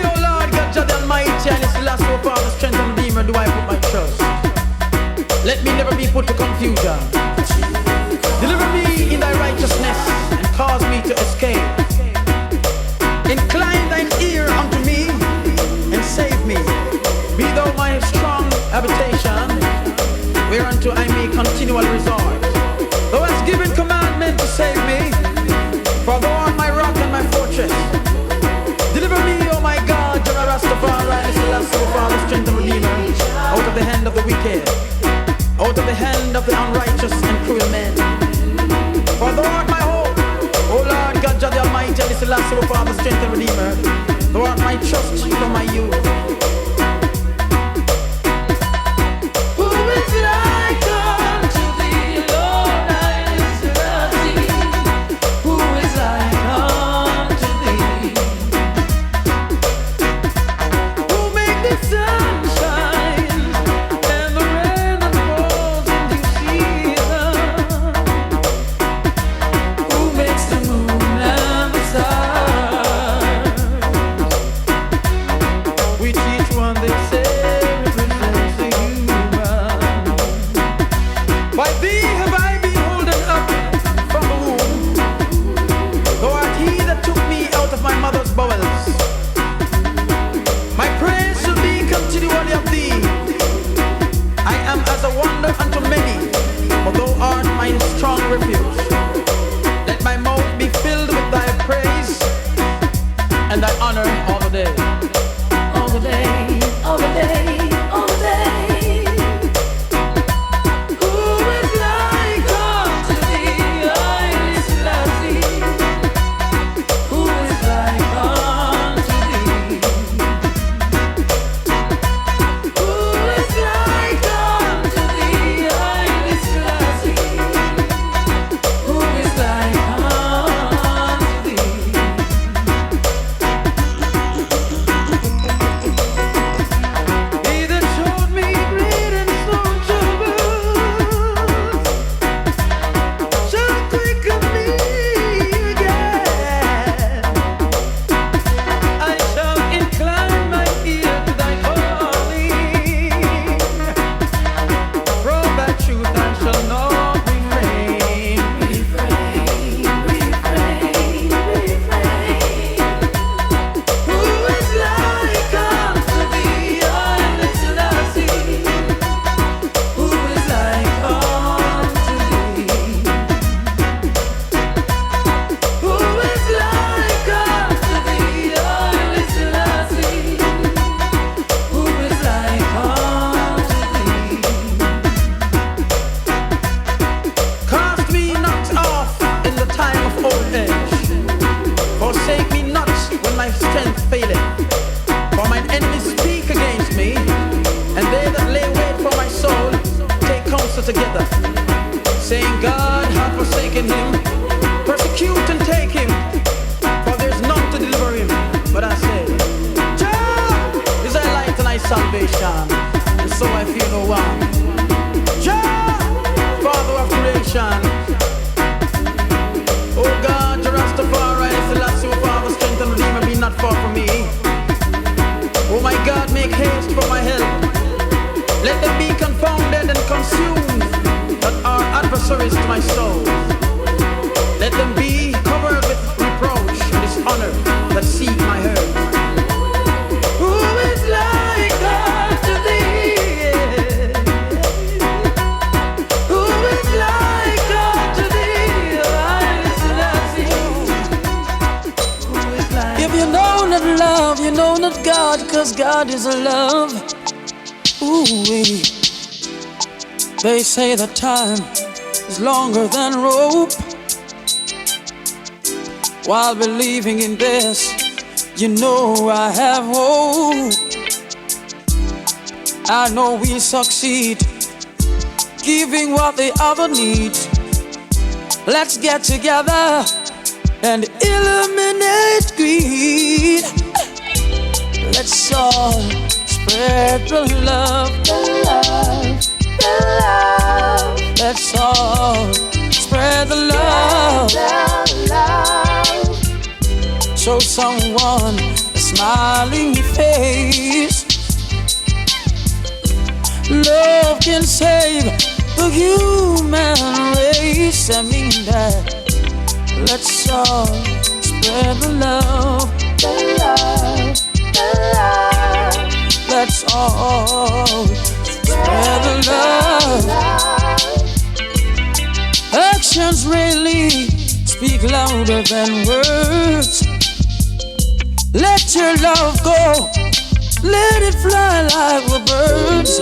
oh Lord God, Jah the Almighty, and it's the last hope of the strength and redeemer do I put my trust. Let me never be put to confusion. Deliver me in thy righteousness and cause me to escape. Incline thine ear unto me and save me. Be thou my strong habitation, whereunto I may continually resort. Thou hast given commandment to save me, for thou art my rock and my fortress. Deliver me, O my God, Jah Rastafari, the strength and redeemer, out of the hand of the wicked, out of the hand of the unrighteous and cruel men. For thou art my hope, O Lord God, Jah the Almighty, the strength and redeemer. Thou art my trust from my youth. God is love. Ooh-wee. They say that time is longer than rope. While believing in this, you know I have hope. I know we succeed, giving what the other needs. Let's get together and eliminate greed. Let's all spread the love, the love, the love. Let's all spread the love, the love. So someone smiling face. Love can save the human race. I mean that. Let's all spread the love, the love, the love. Let's all spread the love. Actions really speak louder than words. Let your love go, let it fly like the birds.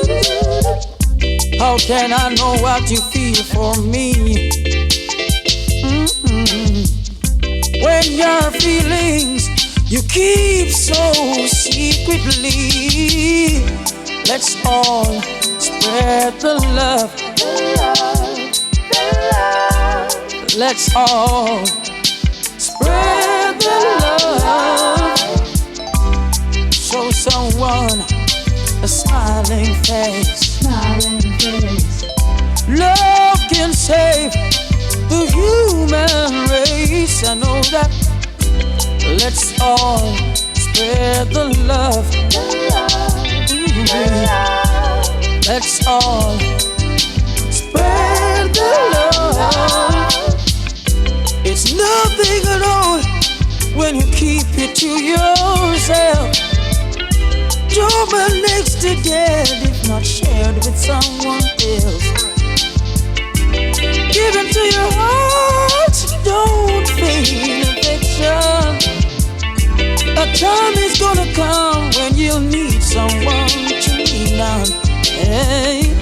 How can I know what you feel for me? When your feelings you keep so secretly. Let's all spread the love, the love, the love. Let's all spread the love. Show someone a smiling face. Smiling face. Love can save the human race. I know that. Let's all spread the love, the love, the love. Let's all spread the love. It's nothing at all when you keep it to yourself. Your man next to dead if not shared with someone else. Give into your heart, don't feel affection. A time is gonna come when you'll need someone to lean on. Hey,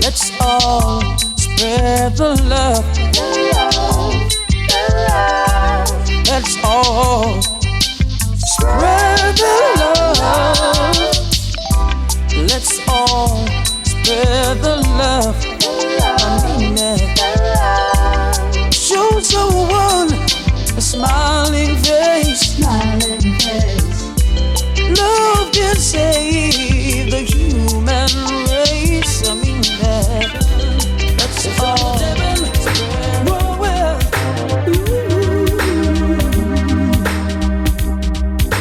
let's all spread the love, the love, the love. Let's all spread the love. Let's all spread the love, the love. I mean it. Show someone a smiling face. Smiling face. Love can save the human race. I mean that. That's all. Whoa, well.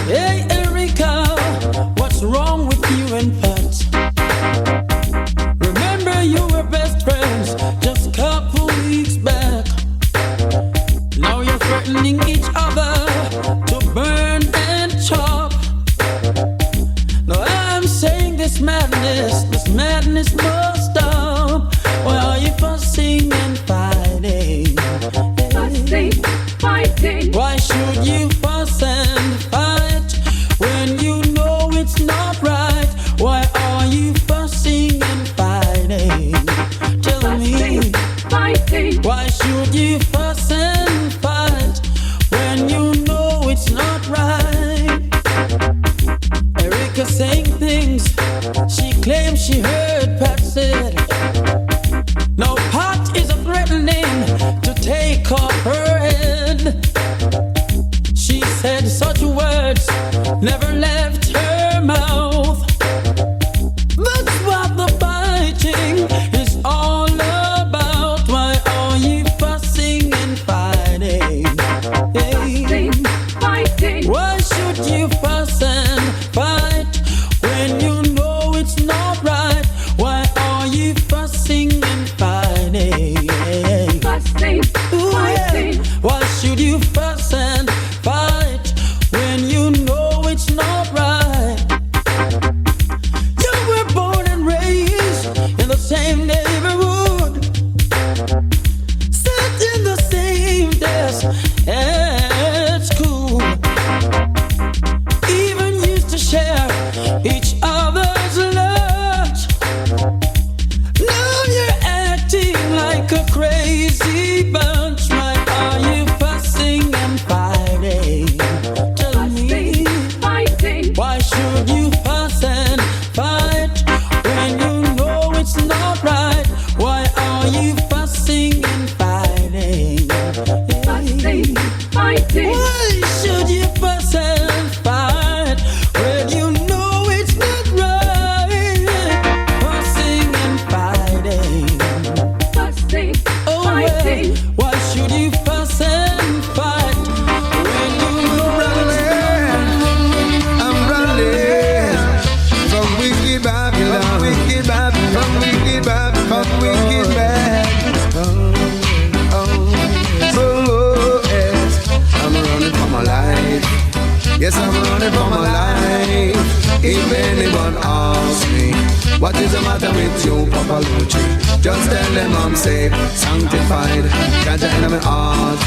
Hey Erica, what's wrong with you and Pat? Remember you were best friends just a couple weeks back. Now you're threatening each other to burn and chop. Now I'm saying this madness must stop. Why are you fussing and fighting? Fussing, fighting. Why should you fuss and fight when you know it's not right? Why are you fussing and fighting? Tell me, fighting. Why should you fuss and fight when you know it's not right? Erica saying things she claims she heard Pat said. Now Pat is threatening to take off her head. She said such words never left her mouth. That's what the fighting is all about. Why are you fussing and fighting? Hey. Fighting. Why should you fuss and fight when you know it's not right? Why are you fussing and fighting? Fussing, fighting. Yeah. Why should you fuss and fight when you know it's not right? If anyone asks me, what is the matter with you, Papa Lucci? Just tell them I'm safe, sanctified, got you in my heart,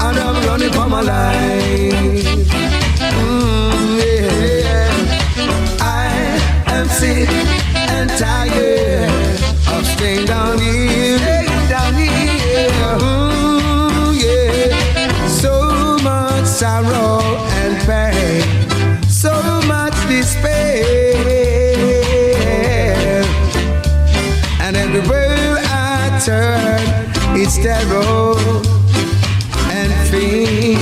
and I'm running for my life. Yeah. I am sick and tired of staying down here, yeah. So much sorrow and pain, so much despair, and everywhere I turn, it's terror and fear,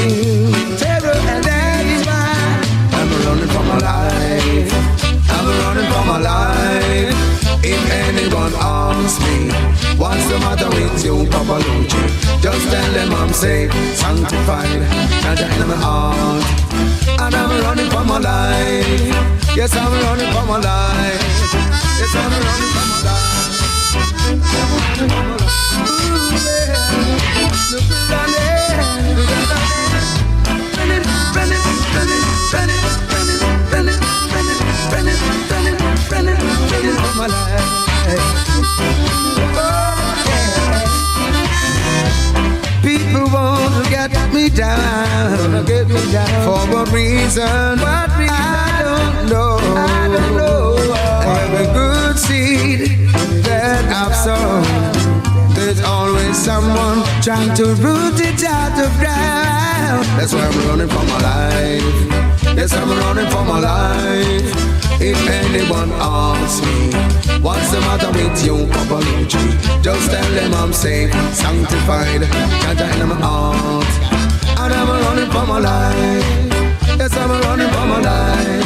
terror, and that is why I'm running for my life. I'm running for my life. If anyone asks me, what's the matter with you, Papa Lucci? Just tell them I'm safe, sanctified, and in my heart, and I'm running for my life. Yes, I'm running for my life. Yes, I'm running for my life. People want to get me down, for what reason? I don't know. Every good seed that I've sown, there's always someone trying to root it out of ground. That's why I'm running for my life. Yes, I'm running for my life. If anyone asks me, what's the matter with you, Papa Lucci? Just tell them I'm safe, sanctified, got in my heart, and I'm running for my life. Yes, I'm running for my life.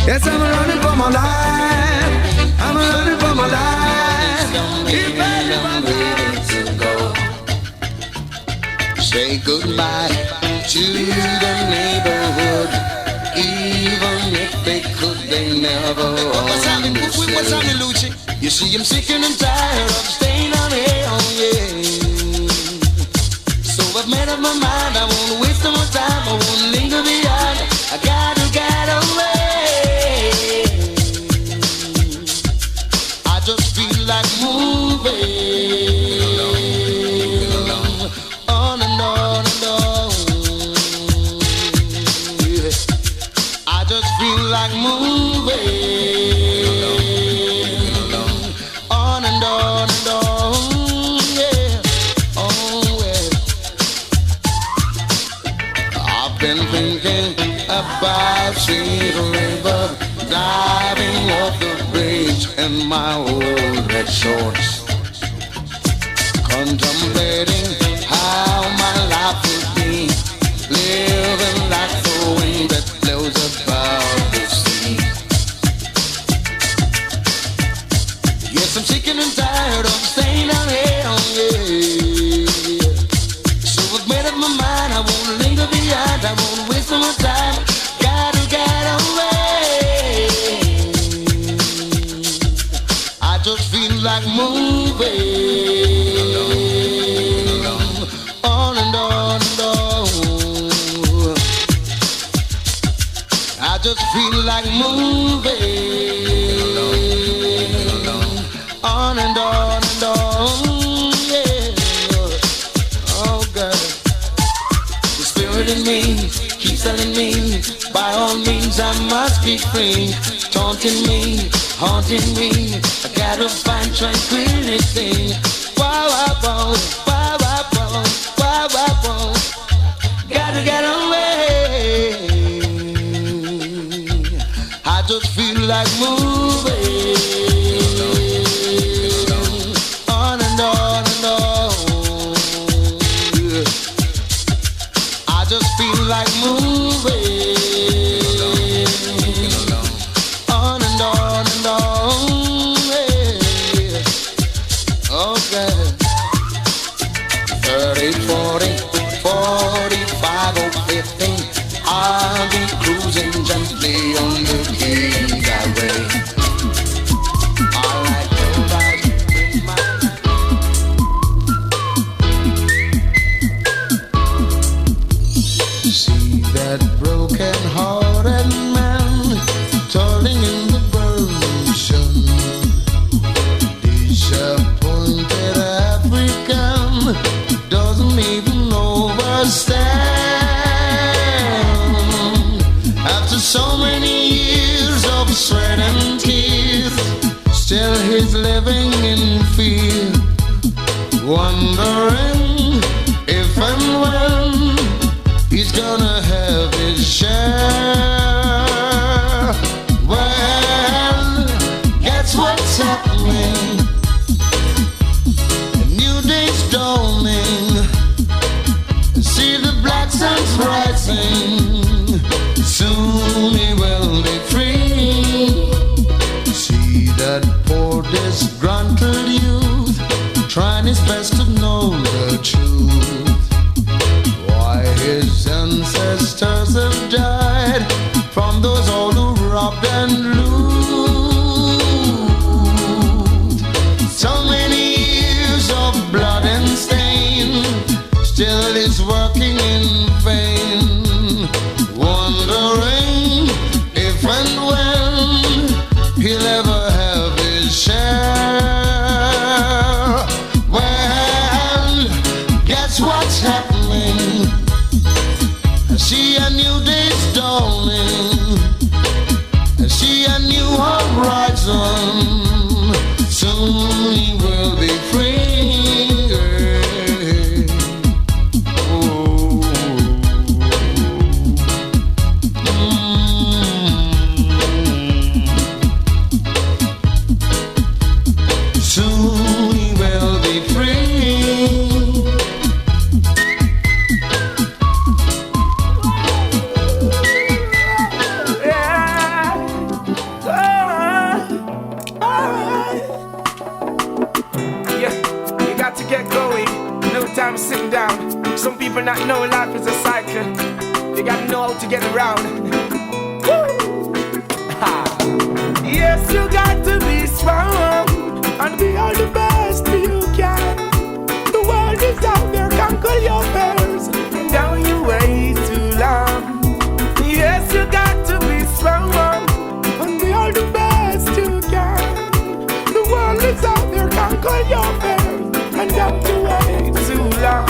Yes, I'm running for my life. I'm running for my life. If anyone to go, say goodbye to the neighborhood. Even if they could, they never understand. What's happening, Lucci? You see, I'm sick and tired of staying on here, oh yeah. So I've made up my mind, I won't waste no more time, I won't linger behind. I gotta get away. I just feel like moving on and on and on. Yeah. I just feel like moving on and on and on. Yeah. Oh yeah. I've been thinking about sweet river, diving off the bridge in my old red shorts, contemplating how my life would be, living like the wind that blows about the sea. Yes, I'm sick and tired of staying down here, oh yeah. So I've made up my mind, I won't linger behind, I won't waste no more time. Gotta get away. I just feel like moving on and on and on. I just feel like moving on and on and on. Yeah. Oh God, the spirit in me keeps telling me, by all means I must be free. Taunting me, haunting me, I gotta find tranquility. Wow, wow, wow, wow, wow, wow, wow, wow. Gotta get away. I just feel like moving on and on and on. Yeah. I just feel like moving on and on and on. Yeah. Okay. 30, 40, 45 or 50, I'll be cruising gently on the King Highway. I like to ride with my see that broken-hearted man toiling in the burning. Disappointed African doesn't even overstand. After so many years of sweat and tears, still he's living in fear, wondering if and when he's gonna have his share. Well, guess what's happening? A new day's dawning. See the black sun's rising. Soon he will be free. See that poor disgruntled youth trying his best to know the truth. Why his ancestors have died from those all who robbed and loot. So many years of blood and stain, still is working in vain, wondering if and when he'll ever have his share. Well, guess what's happening? I see a new day's dawning. I see a new horizon. Soon he will be free. Sit down. Some people not know life is a cycle. You gotta know how to get around. Yes, you got to be strong and be all the best you can. The world is out there, conquer your fears. Now you wait too long. Yes, you got to be strong and be all the best you can. The world is out there, conquer your fears. And don't you wait too long.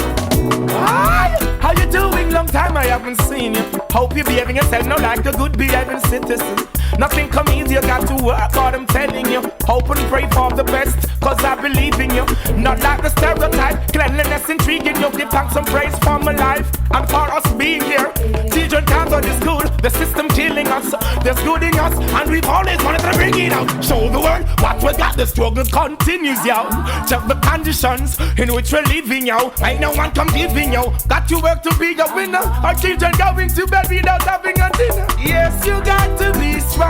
Hi, how you doing? Long time I haven't seen you. Hope you're behaving yourself now like a good behaving citizen. Nothing come easy, you got to work hard, I'm telling you. Hope and pray for the best, cause I believe in you. Not like the stereotype, cleanliness intriguing you. Give thanks and praise for my life and for us being here. Children can't go to school, the system killing us. There's good in us, and we've always wanted to bring it out. Show the world what we got, the struggle continues, yo. Check the conditions in which we're living, yo. Ain't no one come giving, yo. Got to work to be a winner. Our children going to bed without having a dinner. Yes, you got to be strong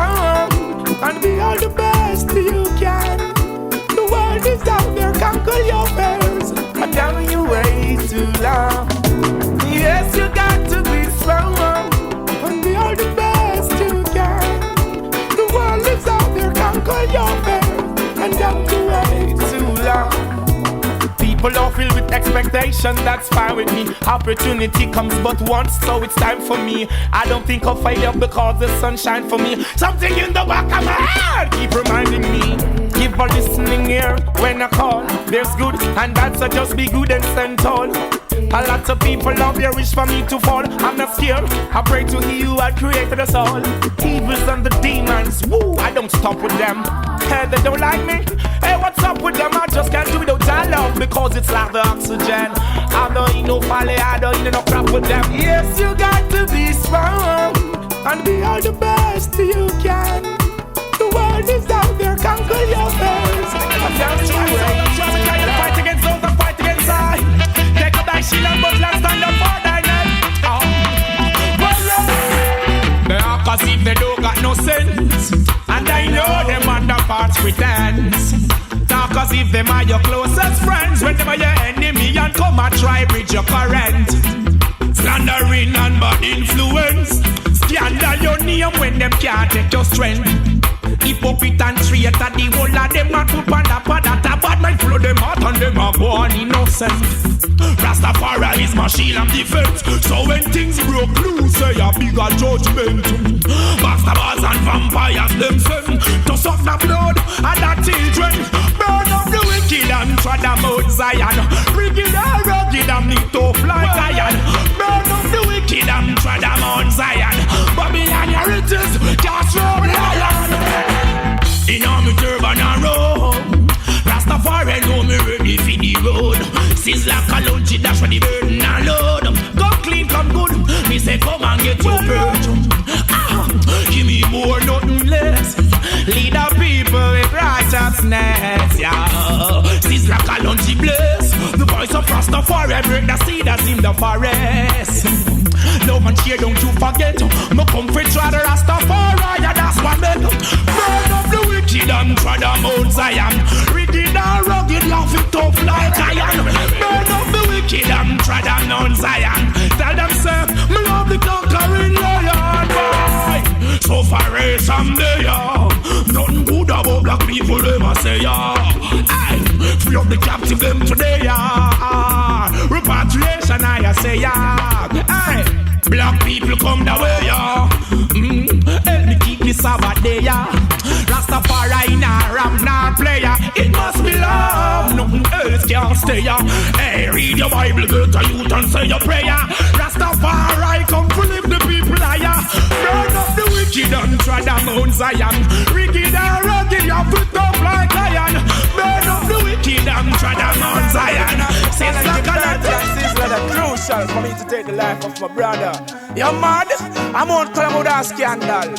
and be all the best you can. The world is out there, conquer your fears. And now you wait too long. Yes, you got to be strong and be all the best you can. The world is out there, conquer your fears. And now you wait too long. People are filled with expectation, that's fine with me. Opportunity comes but once, so it's time for me. I don't think I'll failure because the sun shines for me. Something in the back of my head keep reminding me. Give a listening ear when I call. There's good and bad, so just be good and stand tall. A lot of people love their wish for me to fall. I'm not scared, I pray to He who had created us all. Evils and the demons, woo, I don't stop with them. Hey, they don't like me. Hey, what's up with them? I just can't do without your love because it's like the oxygen. I don't eat no folly, I don't eat no crap with them. Yes, you got to be strong and be all the best you can. The world is out there, conquer your fears. I'm down to you. Fight against those that fight against I. Take up thy shield and buckler, stand up for thy name. They are cause if they don't got no sense, and I know them underparts pretends. Talk as if them are your closest friends, when them are your enemy and come and try bridge your current. Slandering and bad influence, scandal your name when them can't take your strength. Hypocrite and traitor, the whole of them not put on the pod that a bad mind flow them out and them are born innocent. Rastafari is my shield and defense, so when things broke loose, say a bigger judgment. Bastards and vampires Zion them send to suck the blood and the children. Burn up the wicked and trod them out Zion. Wicked and rugged and need tough like iron. Burn up the wicked and trod them out Zion. Babylon your riches, cast from lion. In all me turban and robe, Rastafari know me ready for the road. Sizzla Kalonji dash for the burden and load. Come clean, come good. Me say come and get your burden. Give me more, nothing less. Lead the people with righteousness. Yeah. Sizzla Kalonji bless. The voice of Rastafari break the seed that's in the forest. Love and cheer, don't you forget. Me come for try the Rastafari, yeah, that's what make. Burn up the wicked and try the Mount Zion. Wicked and rugged, laugh it tough like iron. Burn up the wicked and try the Mount Zion. Tell them, sir, me love the conquering lion, boy. So far as someday, yeah. Nothing good about black people, they must say, yeah. Aye. Free up the captive them today, yeah. Repatriation, I say, yeah. Aye. Black people come the way, yeah. Help me keep the Sabbath day, yeah. Rastafari nah rap nah player. It must be love, nothing else can stay, yeah. Hey, read your Bible, go to youth and say your prayer. Rastafari come to live the people higher. Burn up the wicked and try the Mount Zion. Wicked and rugged, you put up like iron. Burn up the wicked and try the Mount Zion. Sizzla Sizzla crucial for me to take the life of my brother. You're mad? I'm on Calamuda scandal.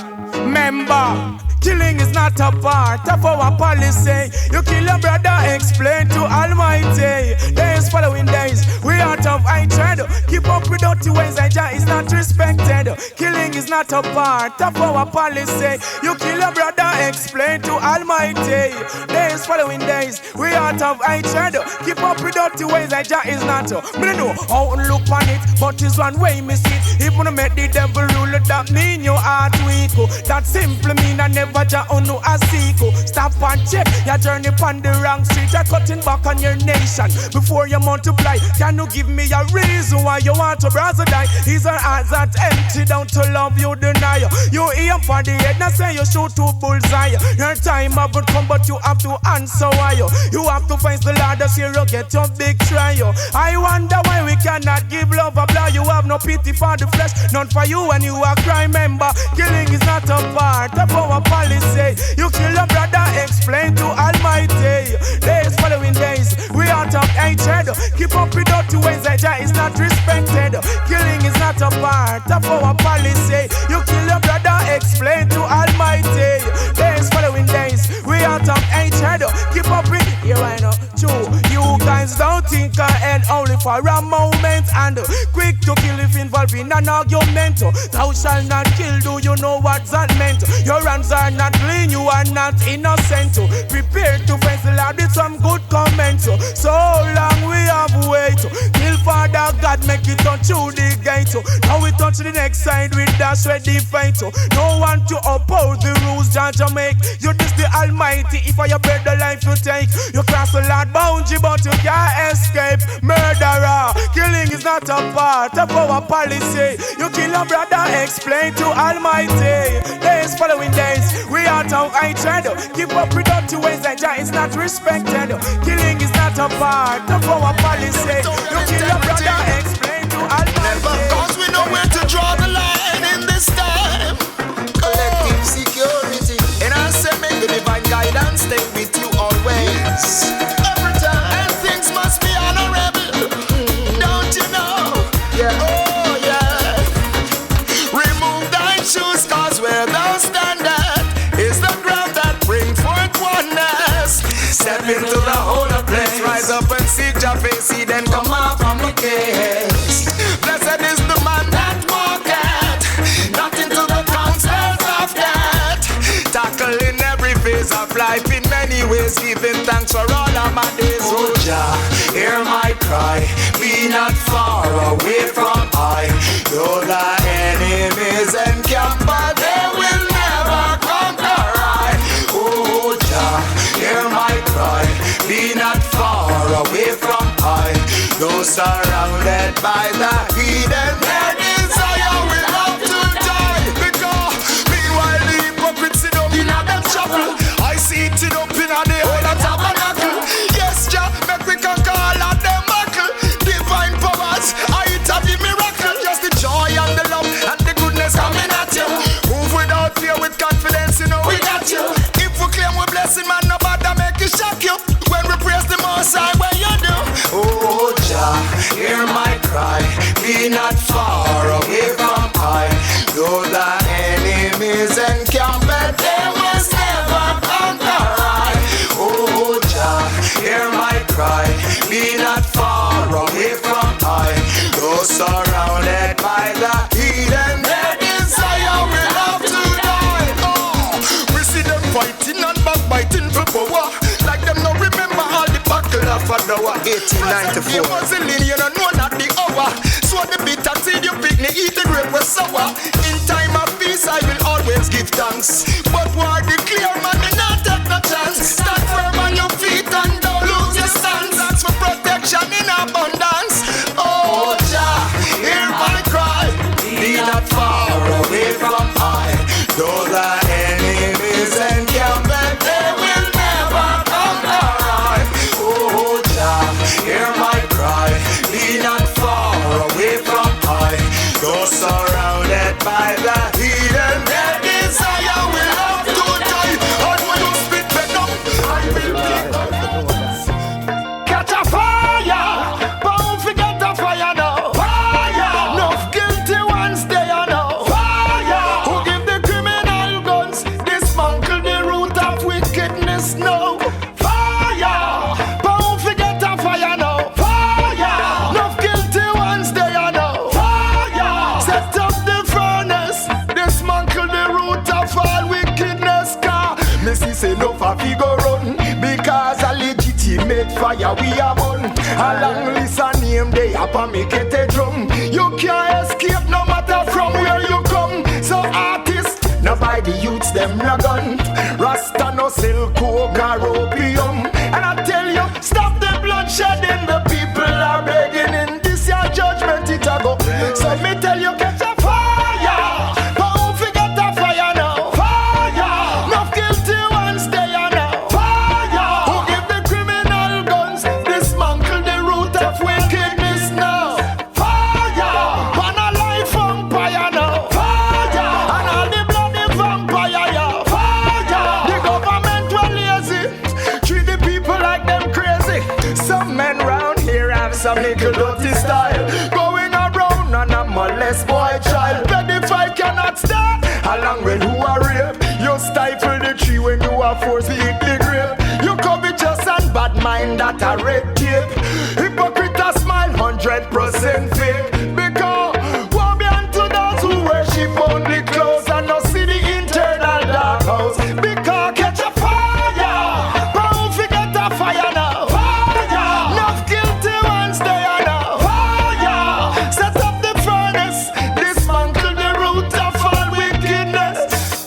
Member, killing is not a part of our policy. You kill your brother, explain to Almighty. Days following days, we out of hatred. Keep up with dirty ways, and Jah is not respected. Killing is not a part of our policy. You kill your brother, explain to Almighty. Days following days, we out of hatred. Keep up with dirty ways, and Jah is not. Me don't know how to look on it, but it's one way me see it. If you make the devil rule, that mean your heart weak. That simply mean I never Jah unu a seeko. Stop and check, you journey on the wrong street. You're cutting back on your nation before you multiply. Can you give me a reason why you want to brother die? His hearts that empty down to love you deny. You aim for the head, now say you shoot to bullseye. Your time haven't come, but you have to answer why. You have to face the Lord this year, you get your big trial. I wonder why we cannot give love a blow. You have no pity for the flesh, none for you when you are crime member. Killing is not a part of our policy. You kill your brother, explain to Almighty. Days following days, we out of hatred. Keep up with dirty ways, Jah is not respected. Killing is not a part of our policy. You kill your brother, explain to Almighty. Days following days, we out of hatred. Keep up with, here I know, true. You guys don't think ahead only for a moment, and quick to kill if involved in an argument. Thou shalt not kill, do you know what that meant? Your hands are not clean, you are not innocent. Prepare to face the Lord with some good comments. So long we have wait till Father God make it on through the gate. Now we touch the next side with dash ready fight. No one to oppose the rules Jah make. You this the Almighty, if I break the life you take. You cross the Lord boundary but you can't escape. Murderer, killing is not a part of our policy. You kill a brother, explain to Almighty. Days following days, we out of hatred. Keep up with dirty ways, and Jah is not respected. Killing is not a part of our policy. You kill your brother, explain to Almighty. Cause we know where to draw the line in this time. Collective security. And I say make the divine guidance stay with you always. Every time. And things must be honorable. Don't you know? Yeah. Oh yeah. Remove thy shoes, cause where thou standest is the ground that bring forth oneness. Step into the holy place, rise up and seek Jah face, see then come out from the case. Blessed is the man that walketh not into the counsels of death. Tackling every phase of life in many ways, giving thanks for all of my days. Oh Jah, hear my cry, be not far away from I. Though the enemies encamp, but they will never conquer I. Oh Jah, hear my cry, be not far away from I. Though surrounded by the heathen, their desire will have to die. Because meanwhile the hypocrites sit down be not far away from I. Though the enemies encamped, they must never conquer I. Oh Jah, hear my cry, be not far away from I. Though surrounded by the heathen, their desire will have to die. Oh, we see them fighting and backbiting for power, like them no remember all the battle of Adawa. 1894. You Muslim, you don't know not the hour. So the bitter seed you pick, me eat the grape was sour. In time of peace I will always give thanks, but war declare man, me not take no chance. Stand firm on your feet and don't lose your stance. That's for protection in abundance. Oh Jah, hear my cry, be not far away from I. Though the enemies encamped, they will never conquer I. Oh Jah, hear my cry, be not far away from I. Though surrounded by the heathen, their desire will have to die. And when you spit venom, I will pick up. Catch a fire, but don't forget the fire now. Fire, enough guilty ones they are now. Fire, who give the criminal guns, dismantle the root of wickedness now. Fire, but don't forget the fire now. Fire, enough guilty ones they are now. Fire, set up the furnace, dismantle the root of all wickedness. Car, Missy say no for figure run, because a legitimate fire we are on. A long list of name they up and make it a drum. You can't escape no matter from where you come. So artists, now buy the youths them no gun. Rasta no sell coke or opium. And I tell you, stop the bloodshedding. The people are begging in this your judgment it a go. So me tell you, catch a fire, but don't forget the fire now. Fire, enough guilty ones they are now. Fire, who give the criminal guns, dismantle the root of wickedness now. Fire, burn a life vampire now. Fire, and all the bloody vampire yeah. Fire, the government were lazy, treat the people like them crazy. Some men round here have some little dirty style, going around and a molest boy child. Pedify cannot start, along with who are rape. You stifle the tree when you are forced to eat the grape. You covetous and bad mind that a red tape. Hypocrite a smile, 100% fake. Because woe be unto those who worship only clothes and not see the internal dark house. Because catch a fire, but don't forget the fire now. Fire, enough guilty ones they are now. Fire, set up the furnace, dismantle the root of all wickedness.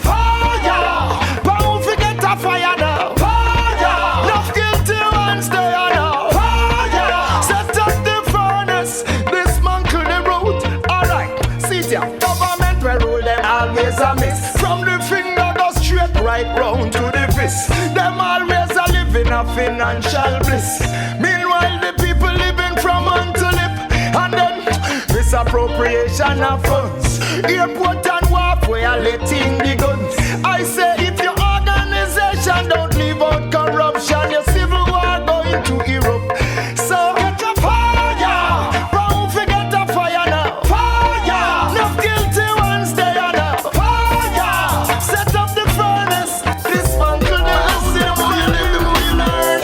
Fire, but don't forget the fire now. Fire, enough guilty ones they are now. Fire, set up the furnace, dismantle the root. Alright, see it here. Government will rule them always a miss. From the finger go straight right round to the fist. Them always a living a financial bliss. Meanwhile the people living from hand to lip. And then misappropriation of funds. Airport and wharf where are letting the guns. I say if your organization don't leave out corruption, your civil war going to Europe. So catch a fire, but don't forget the fire now. Fire, enough guilty ones they are now. Fire, set up the furnace, dismantle the house. The more you live, the more you learn.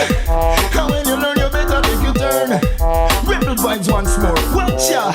And when you learn, you better make you turn. Rebel vibes once more. Watch ya.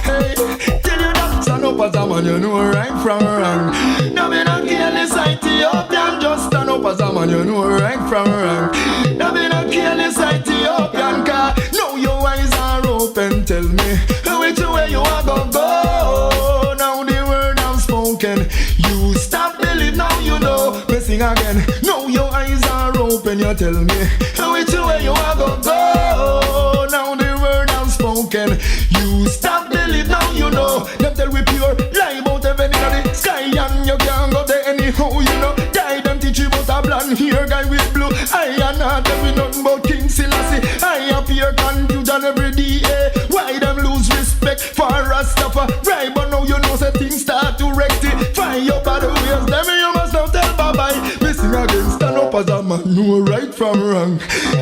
Hey, tell you that stand up as a man, you know right from wrong. Now me not careless, Ethiopian. Just stand up as a man, you know right from wrong. Now me not careless, Ethiopian. Cause now your eyes are open. Tell me which way you are gonna go. Now the word I'm spoken. You stop believe now you know. Me sing again. Now your eyes are open. You tell me which way you are gonna go. Now the word I'm spoken. You stop believe now you know. Them tell we pure lie about heaven in the sky and you can't go there anyhow you know. Die them teach you about a blonde hair guy with blue. I am not tell me nothing about King Selassie. I appear confusion every day. Why them lose respect for Rastafari? Right, but now you know say things start to rectify. Your body ways them you must now tell bye bye. Missing again, stand up as a man, know right from wrong.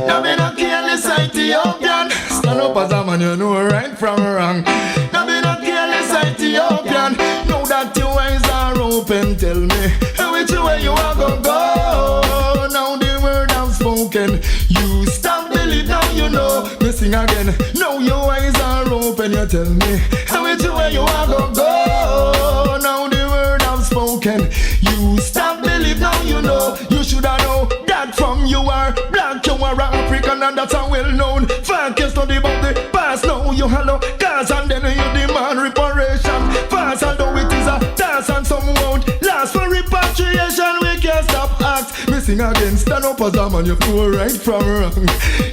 Now me not careless Ethiopian. Stand up as a man, you know right from wrong. Now me not Ethiopian. Now that your eyes are open, tell me which way you are gonna go. Now the word I've spoken, you stop believe now you know. Me sing again. Now your eyes are open, you tell me which way you are gonna go. Now the word I've spoken, you stop believe now you know. You shoulda know that from you are black, you are African, and that's a well known fact. You study about the past, now you hello cause, and then you demand reparation. Fast, although it is a task and some won't last for repatriation. We can't stop act. Me sing again, stand up as a man, you know right from wrong.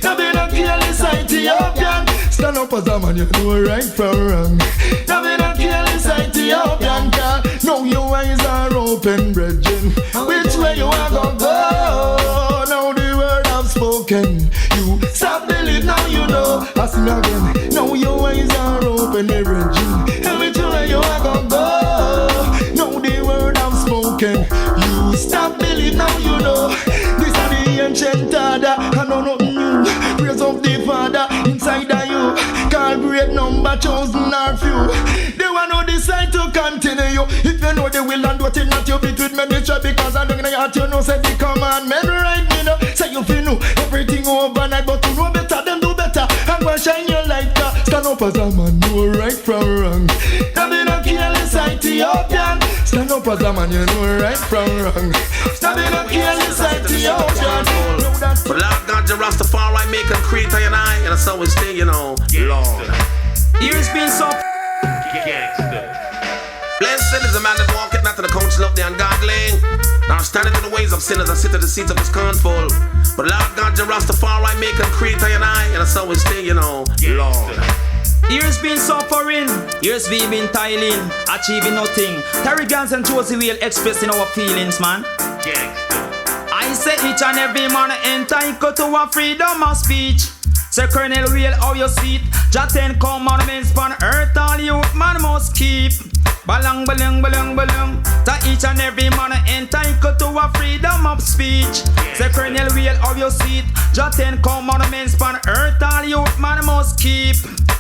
Now be not careless Ethiopian. Stand up as a man, you know right from wrong. Now be not careless Ethiopian. Now your eyes are open, brethren. Which way you are gonna go? Now the word I've spoken, you stop believe now you know. I sing again. Now your eyes are open, brethren. Which way you are gonna go? Now the word I've spoken, you stop believe now you know. This is the ancient order, I know nothing new. Praise of the Father inside of you. Call great number chosen or few. They want to decide to continue. If you know the will and what it not you beat with ministry, because I don't know you know say the commandment right me know. Say you feel know everything overnight, but you know better than do better. And go shine your light. Stand up as a man, know right from wrong. Now be not careless Ethiopian. Stand up as a man, you know right from wrong. Now be not careless Ethiopian. But Lord God, the Rastafari make them create I and I, and that's how we stay, you know. Lord. Ears being so Blessed is the man that walketh not to the counsel of the ungodly, nor standeth in the ways of sinners, and sit at the seats of the scornful. But Lord God, the Rastafari make them create I and I, and that's how we stay, you know. Lord. Years been suffering, years we been tiling, achieving nothing. Terry Ganzie and Josey will expressing our feelings, man. I say each and every man entitled to a freedom of speech. Say Colonel Real how you see it. Jah 10 commandments on earth all youth man must keep. Balang balang balang balang. To each and every man entitled to a freedom of speech. Say Colonel Real how you see it. Jah 10 commandments on earth all youth man must keep.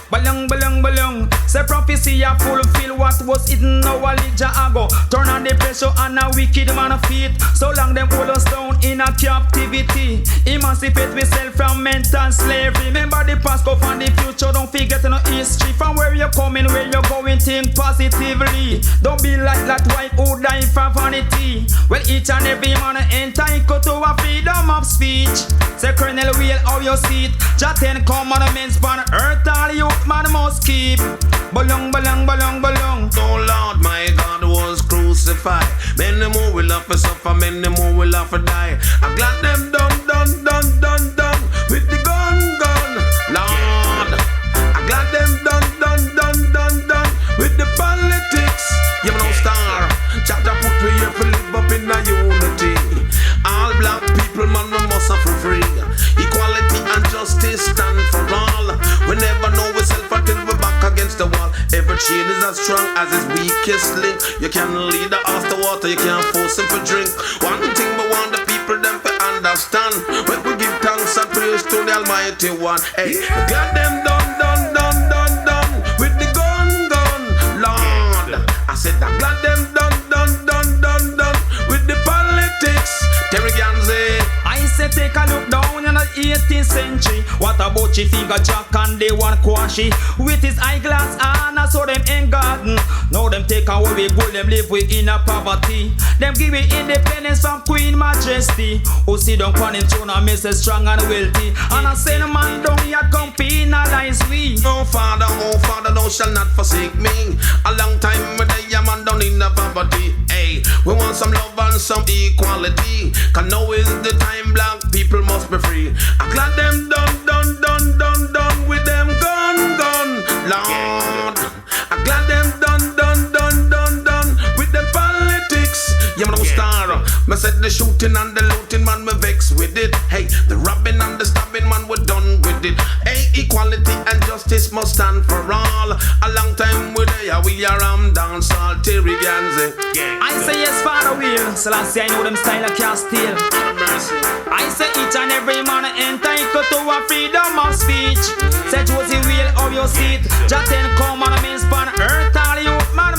Balang balang balang. Say prophecy a fulfill what was hidden knowledge a go. Turn on the pressure and a wicked man feet. So long them hold us down in a captivity. Emancipate yourself from mental slavery. Remember the past, go from the future. Don't forget no history. From where you're coming, where you're going, think positively. Don't be like that wife who die for vanity. Well, each and every man entitled to a freedom of speech. Say Colonel Real how you see it. Jah 10 commandments on earth all you man must keep. Balong, balong, balong, balong. Oh Lord, my God was crucified. Many more will have to suffer, many more will have to die. I'm glad them done with the gun. Lord, I'm glad them done with the politics. You know, star. Chapter put we here to live up in a unity. All black people, man, we must have for free. Equality and justice stand for all. We never know ourselves until we're back against the wall. Every chain is as strong as its weakest link. You can't lead the horse to water, you can't force him to drink. One thing we want the people them to understand. When we give thanks and praise to the Almighty One. Hey, glad them done with the gun. Lord, I said that glad them done with the politics. Terry Ganzie. I say take a look down in the 18th century. What about your figure Jack and they one quashy? With his eyeglass on, I saw them in garden. Now them take away we gold, them live within a poverty. Them give me independence from Queen Majesty. Who see them on him throne and Mrs. Strong and wealthy. And I say the man down here come penalize we. Oh Father, thou shall not forsake me. A long time with a man down in the poverty. Hey, we want some love and some equality. Cause now is the time black people must be free. I'm glad them done with them gun. Lord, I'm glad them done with them politics. You know star. Me said the shooting and the looting man me vex with it. Hey, the robbing and the stabbing man we're done with it. Hey, equality and justice must stand for all. A long time with we are down salty Ganzie. I say yes Father will. So I say I know them style I can't steal. I say each and every man entitled to a freedom of speech. Say Josey will how you see it. Jah 10 commandments on earth all you man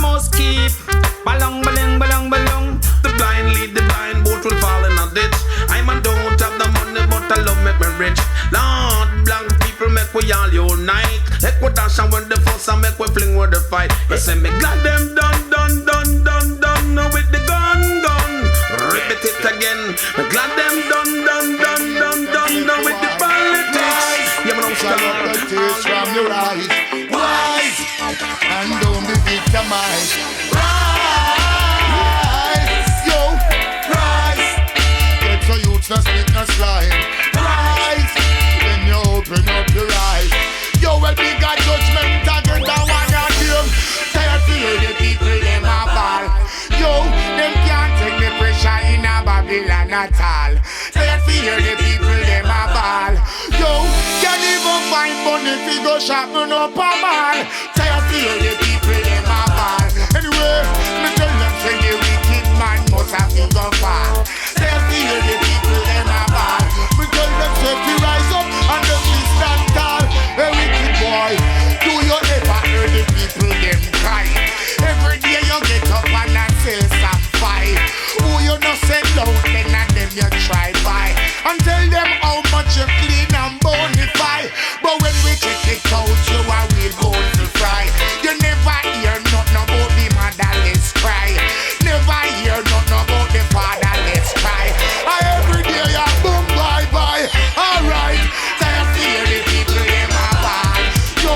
it. Balong, balong, balong, balong. The blind lead the blind, both will fall in a ditch. I'm a don't have the money, but I love make me rich. Lord, black people make we all unite. Make we dash and when the fuss and make we fling with the fight. You say me glad them done with the gun. Repeat it again. Me glad them done with the politics. You know, dry up the tears from your eyes. Rise and don't be victimized. Rise, yo, rise. Get your youth to speak no slide. Rise, then you open up your eyes. Yo, well, we got judgment against the one of them. Tired to hear the people, them a ball. Yo, them can't take the pressure in a Babylon at all. Tired to hear the people, them a ball. Yo, can't even find money if you go shopping up a mall. Tired to hear the people, them a ball. Anyway, me tell them say the wicked man must have to go far. Tired to hear the people, them a ball. Me tell them say to rise up and them to stand tall. Hey, wicked boy, do you ever hear the people, them cry? Every day you get up and say some fight. Who you no send out, then and them you try by. And tell them how much you clean and bonify. But when we check it out, you are real bone to fry. You never hear nothing about the motherless cry. Never hear nothing about the fatherless cry. Every day you boom bye bye. Alright, tired to hear the people them a bad. Yo,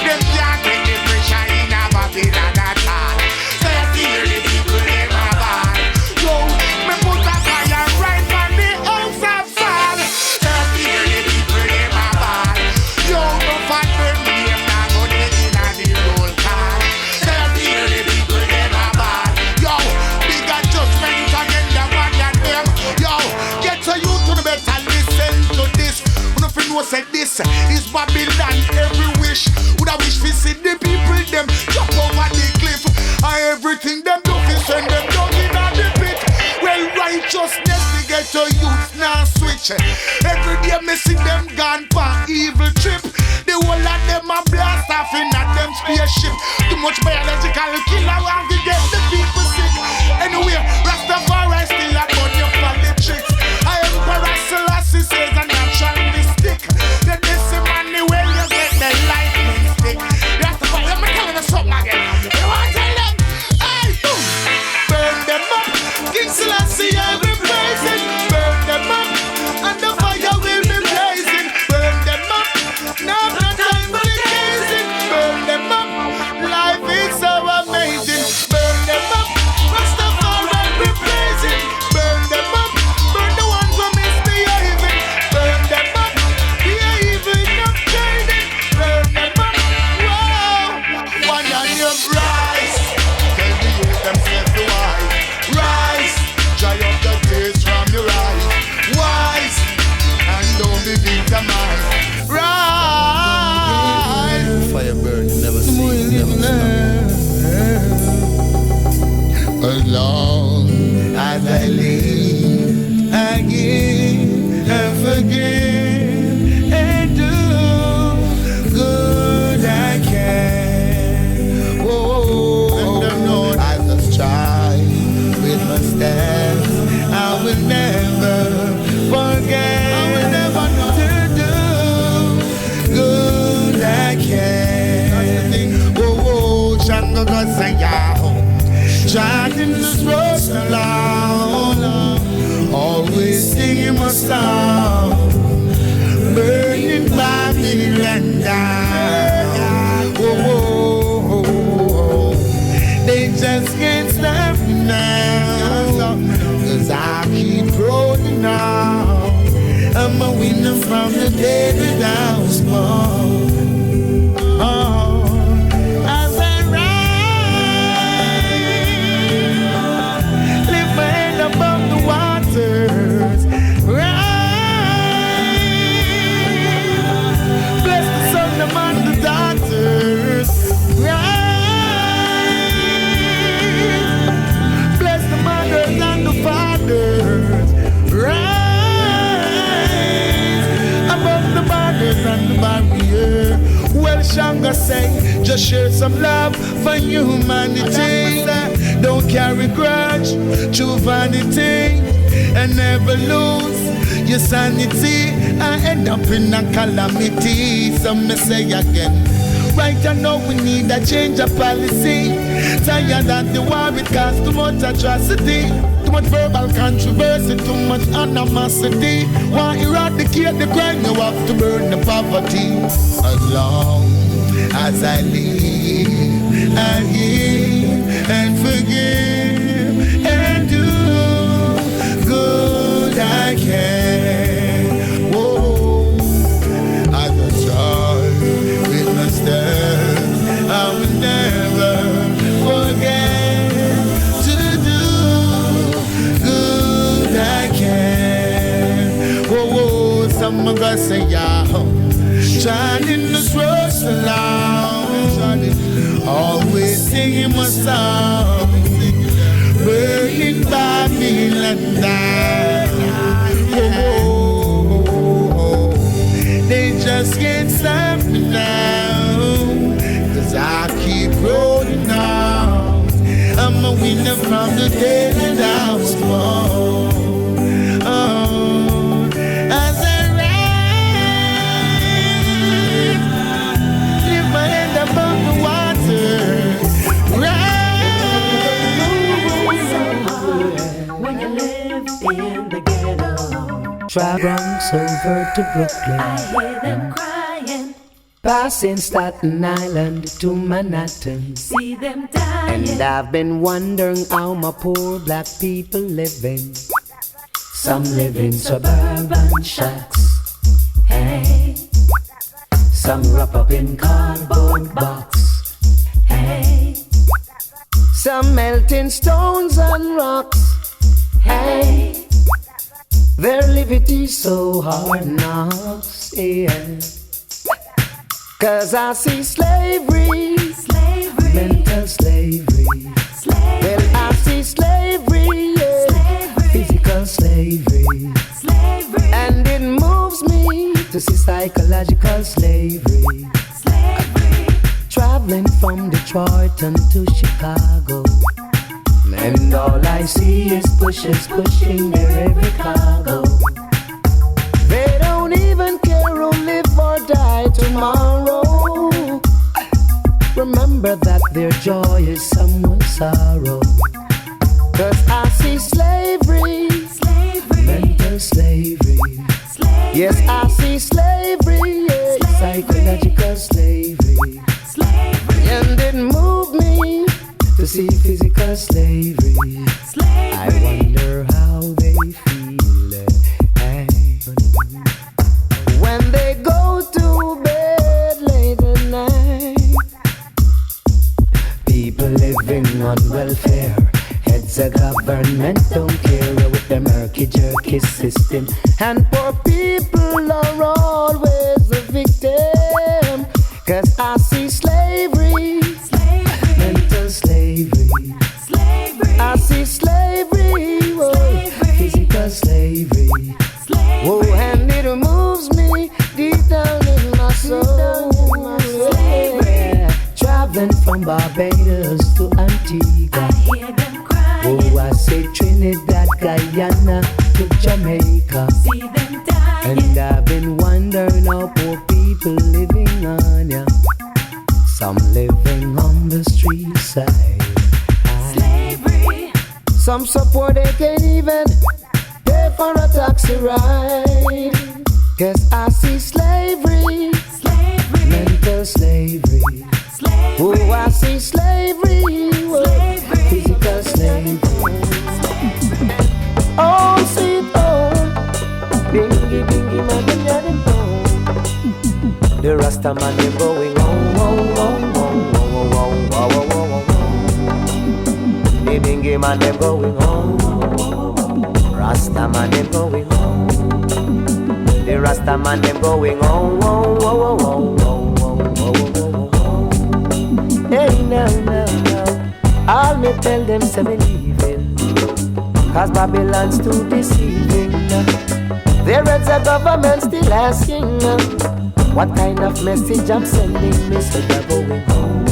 them can't take the pressure in a Babylon at all. Tired to hear the people them a bad. Yo, me put a fire right on the house of fall. Tired to hear the people them a bad. Yo, no fat burn me, them not go dead in a the roll call. Tired to hear the people them a bad. Yo, we got judgment against the one and them. Yo, get to you to the better listen to this. Nothing was said this is Babylon every wish. Would I wish we see the people them jump over the cliff. Everything them do is send them down in the pit. Well, righteousness we get to youth now switch. Every day me see them gone for evil trip. The whole of them a blast off in a them spaceship. Too much biological killer want to get the people sick. Anyway, Rastafari still a gun you for the tricks. I Emperor Selassie says a natural mystic. The dissy money where you get the lightning stick. Rastafari, let me tell you something again. You want to tell them? Hey, boom. Burn them up. King Selassie I will praise it. Burn them up. And the fire will be blazing. Burn them up. Now no time for the gazing. Burn them up. Life is so amazing. Burn them up. Rastafari we praise it. Burn them up. Burn the ones who misbehaving. Burn them up. Behaving not trading. Burn them up. Wow. One on your rise. Tell the youth themselves to wise. Rise. Dry up the tears from your eyes. Wise. And don't be victimized. Rise. Fire burn, you never see, you never As long as I live, I give and forgive and do good I can. Oh, I just try with my steps. I will never forget. I will never to do good I can. Oh, Shango God say driving this road along, always singing my song, burning by me and down. They just can't stop me now, 'cause I keep rolling on. I'm a winner from the day that I was born. Well, Shanga say, just share some love for humanity. Don't carry grudge, true vanity, and never lose your sanity. I end up in a calamity. Some may say again, right now we need a change of policy. Tired of the war, it causes too much atrocity, too much verbal controversy, too much animosity. Want to eradicate the crime, you have to burn the poverty. As long as I live, I give and forgive and do good I can. Whoa, as a child with my steps, I will never forget to do good I can. Whoa, someone gonna say, yeah, shining the rose along, always singing my song, burning Babylon down. Oh, they just can't stop me now, 'cause I keep rolling on. I'm a winner from the day that I was born. Oh, as I rise, lift my hand above the waters. When you live in the ghetto, drive Bronx over to Brooklyn. I hear them crying, passing Staten Island to Manhattan. See them dying, and I've been wondering how my poor black people living. Some live in suburban shacks, hey. Some wrap up in cardboard box, hey. Some melting stones and rocks, hey. Their liberty so hard knocks, yeah. 'Cause I see slavery, slavery, mental slavery, slavery. Well, I see slavery, yeah. Slavery. Physical slavery, slavery. And it moves me to see psychological slavery, slavery. Traveling from Detroit to Chicago, and all I see is pushers pushing their every cargo. They don't even care who live or die tomorrow. Remember that their joy is someone's sorrow. 'Cause I see slavery, slavery, mental slavery, slavery. Yes, I see slavery, yeah. Slavery. Psychological slavery, slavery. And it moved me to see physical slavery, slavery. I wonder how they feel when they go to bed late at night. People living on welfare, heads of government don't care with their murky jerky system, and poor people are always the victim. 'Cause I see slavery, slavery, mental slavery, slavery. I see slavery, whoa, slavery. Physical slavery, slavery. Whoa, and it moves me deep down in my soul. Yeah. Traveling from Barbados to Antigua, I hear them crying. Oh, I say Trinidad, Guyana to Jamaica. See them dying. And I've been wondering how poor people living on ya. Some living on the street side. Slavery. Some support they can't even pay for a taxi ride. 'Cause I see slavery, slavery, mental slavery, slavery. Oh, I see slavery, oh, slavery. Physical slavery. Oh, see it all. Bingy, bingy, man, them home. The Rasta man, they going on, oh, oh, oh, oh, oh, oh, oh, oh, oh. The bingy man, they going on. Rasta man, they going on. The Rasta man, they going on, oh, oh, oh, oh, oh, oh, oh, oh. Hey, now, now, now. All me tell them, say me leaving. 'Cause Babylon's too deceiving. Their heads of government still asking what kind of message I'm sending. Me say they're going home.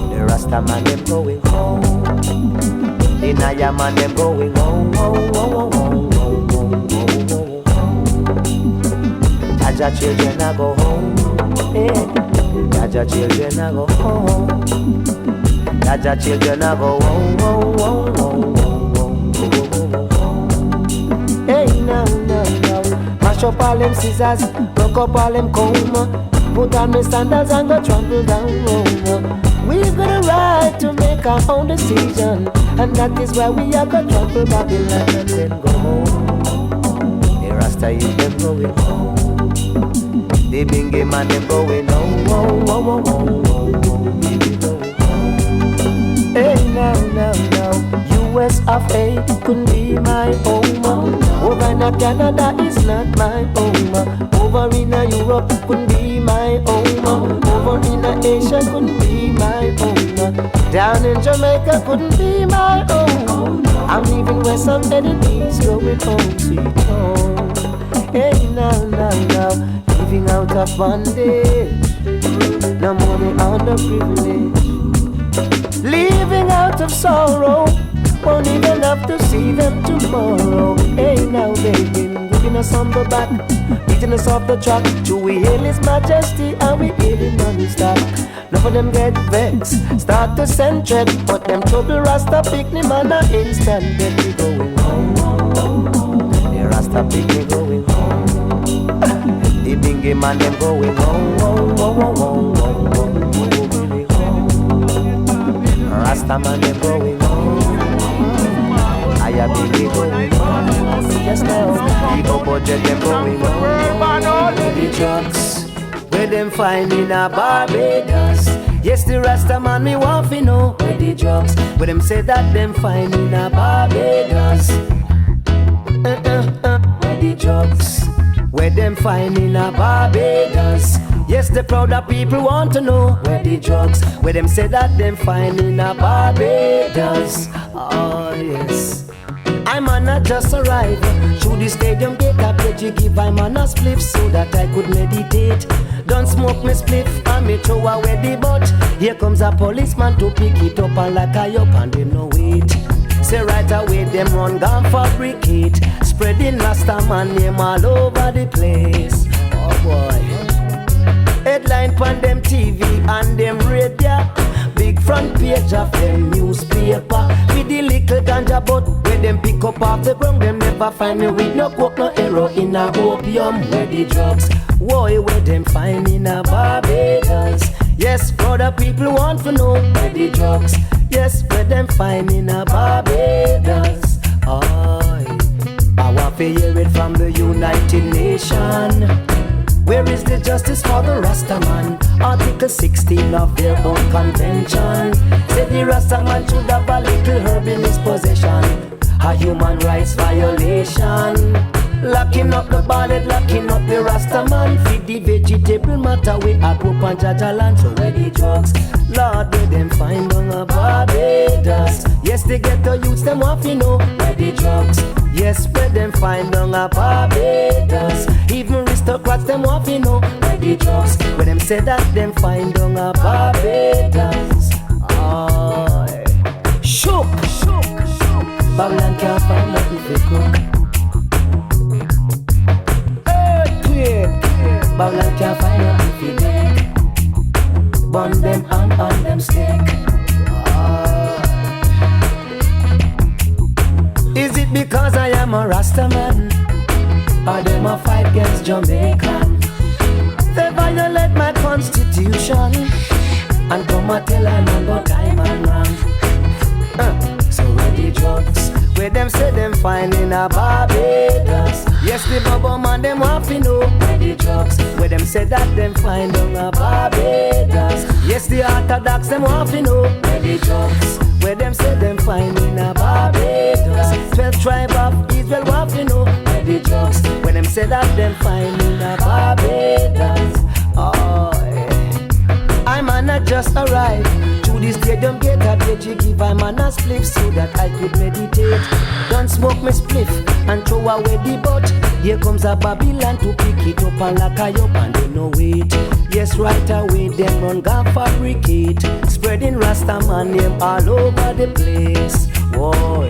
The Rasta man them going home. In a yam and them going home, home, home, home, home, home, home, home. Jaja children a go home, Jaja children a go home. Jaja children a go home, home, home, home, home, home, home. Hey, now, now, now. Mash up all them scissors, broke up all them comb. Put on my sandals and go trample down Rome. We've got a right to make our own decision, and that is why we are going to trample Babylon and then go home. The Rasta youth them going home. The Bingy man them going home, home, home, home, home, home. Hey, now, now, now. US of A couldn't be my home. Over in Canada is not my home. Over in Europe couldn't be my home. Over in Asia couldn't be my home. Down in Jamaica couldn't be my home. I'm leaving west, I'm heading east, going home, sweet home. Hey, now, now, now. Living out of bondage, no money underprivileged. Living out of sorrow, won't even have to see them tomorrow. Hey, now they've been giving us on the back, beating us off the track. Do we hail His Majesty and we hail Him non-stop? None of them get vexed, start to send threat, but them trouble Rasta pick me man a instant. Then we going home, the Rasta pick me going home. The Bingy man them going home, home, home, home, home, home, home, home. Rasta man them going home. I have Bingy going home. Yes now, Ego budget them going home. The drugs where them find in a Barbados. Yes, the Rasta man me want to know where the drugs where them say that them find in a Barbados. Where the drugs where them find in a Barbados. Yes, the prouder people want to know where the drugs where them say that them find in a Barbados. Oh yes, I'm not just arrive through the stadium gate. I pledge you give I'm on a spliff so that I could meditate. Don't smoke me spliff and me throw away the butt. Here comes a policeman to pick it up and lock I up and them no wait. Say right away them run gun fabricate, spreading Rasta man name all over the place. Oh boy, headline pan them TV and them radio, big front page of them newspaper. With the little ganja but where them pick up off the ground, them never find me with no coke, no heroin, no opium. Where the drugs, why where them find in a Barbados? Yes, other people want to know where the drugs. Yes, where them find in a Barbados. Oh, I want to hear it from the United Nations. Where is the justice for the Rasta man? Article 16 of their own convention say the Rasta man should have a little herb in his possession. A human rights violation. Locking up the ballad, locking up the Rasta man. Feed the vegetable matter with a group and Jaja land. So where the drugs, Lord, where them find on a Barbados. Yes, they get the youths, them want to know where the drugs. Yes, where them find on a Barbados. Even aristocrats, them want to know where the drugs. Where them say that them find on a Barbados. Oh, shook, shook, shook. Babylon can't find nothing to cook. Babylon can't find nothing to make. Burn them and on them stick. Is it because I am a Rasta man? Or them a fight against Jamaican? They violate my constitution and come and tell a man about time and wrong. So where the drugs? Where them say them find in a Barbados. Yes, the bubble man them want to know where the drugs. Where them say that them find on a Barbados. Yes, the Orthodox them want to know where the drugs. Where them say them find in a Barbados. 12 tribe of Israel want to know where the drugs. Where them say that them find in a Barbados. Oh, yeah. I'm not just arrive to the stadium gate. I bet you give I'm on a spliff so that I could meditate. Don't smoke me spliff and throw away the butt. Here comes a Babylon to pick it up and lock I up and they no wait. Yes, right away, them run gun fabricate, spreading Rastaman name all over the place. Boy,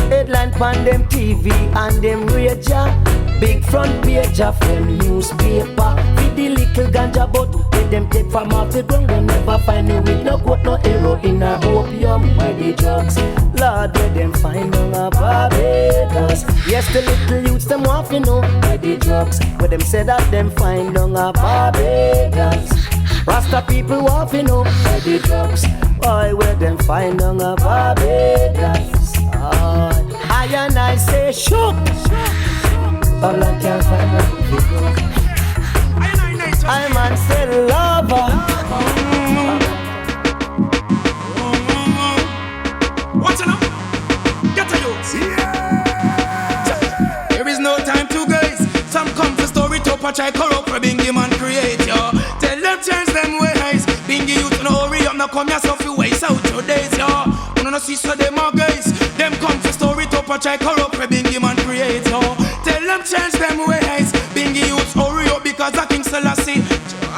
headline pan them TV and them rager, big front page of them newspaper. With the little ganja but with them take from off the ground, they never find me with no coat, no heroin or opium. Where the drugs, Lord, where them find on a Barbados. Yes, the little youths them want to know where the drugs, where them say that them find on a Barbados. Rasta people want to know where the drugs, boy, where them find on a Barbados. I and I say shook, all I can find out the drugs. I man say lover. Watch it now. Get a youth. There is no time to gaze. Some come for story to patch I corrupt for Bingy man create yo. Tell them change them ways. Bingy youth no hurry up, no come here so few ways out your days yo. You no see so them are guys. Them come for story to patch I corrupt for Bingy man create yo. Tell them change them ways. Bingy youth hurry up because I King Selassie.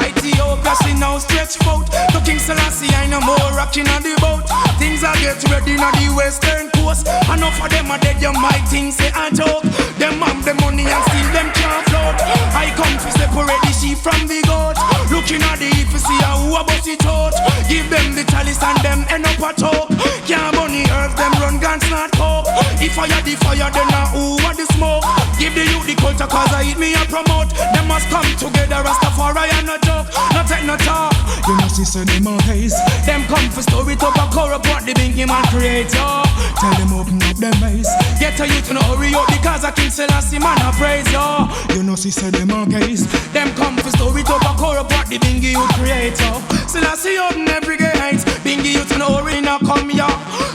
Ethiopia see now stretch out. To King Selassie I no more rocking on the boat. Things are get ready on the western coast. Enough of them are dead, you might think say a joke. Them have the money and still them can't float. I come to separate the sheep from the goat. Looking at the heap to see who about it out. Give them the chalice and them end up a talk. Can't bunny earth, them run guns not coke. If I had the fire then who are the smoke. Give the youth the culture cause I eat me and promote. Them must come together Rastafari and no joke. No take no talk. You know see so them are haze. Them come for story to a corrupt what the Bingy man create yo. Tell them open up them eyes. Get a youth to no hurry up because I King Selassie man I praise yo. You know see so them are gaze. Them come for story to a corrupt what the Bingy youth create yo. Selassie open every gate. Bingy youth to no hurry now come yo.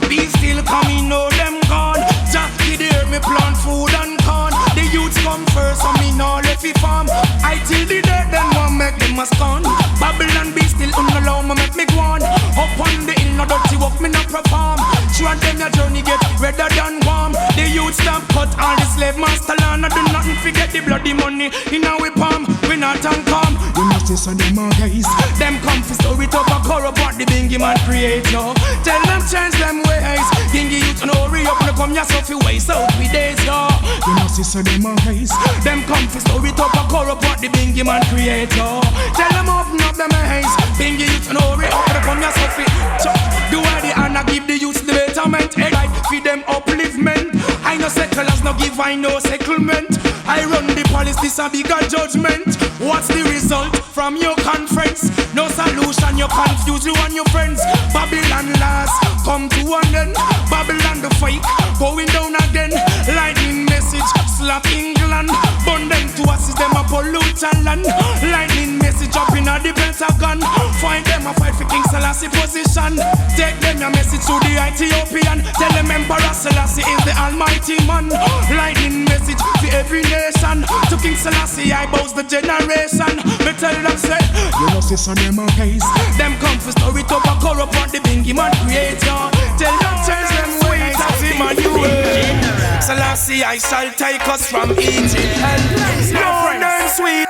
Be still coming know them gone. Jackie there me plant food and corn. The youths come first so me no left it farm. I till the dead then one make them a scorn. Babylon be still allow me make me go on. Up on the hill no dirty work me no perform. Sure them your journey get redder than warm. The youth stop cut all the slave master land. I do nothing forget the bloody money in our palm. We not and come. We must say so them are guys. Them come for story to a corrupt what the Bingy man create yo. Tell them change them ways. Bingy youth no hurry up no come here so few ways out we days yo. We must say so them are guys. Them come for story to a corrupt what the Bingy man create yo. Tell them open up them eyes. Bingy youth no hurry up no come here so few. Do I the honor give the youth the betterment. Hey, right, feed them upliftment. I no settlers no give I no settlement. I run the police, this a bigger judgment. What's the result from your conference? No solution, you confuse you and your friends. Babylon last, come to an end. Babylon the fake, going down again. Lightning message, slap England. Burn them to assist them a pollute and land. Lightning message up in a the Pentagon. Find them a fight for King Selassie position. Take them your message to the Ethiopian. Tell them Emperor Selassie is the almighty man. Lightning message for every nation. To King Selassie I boast the generation. Me tell them say, you know see so them a case. Them come for story to a corrupt what the Bingy man create yo. Tell them change them ways as him and you Selassie I shall take us from Egypt. No name sweet.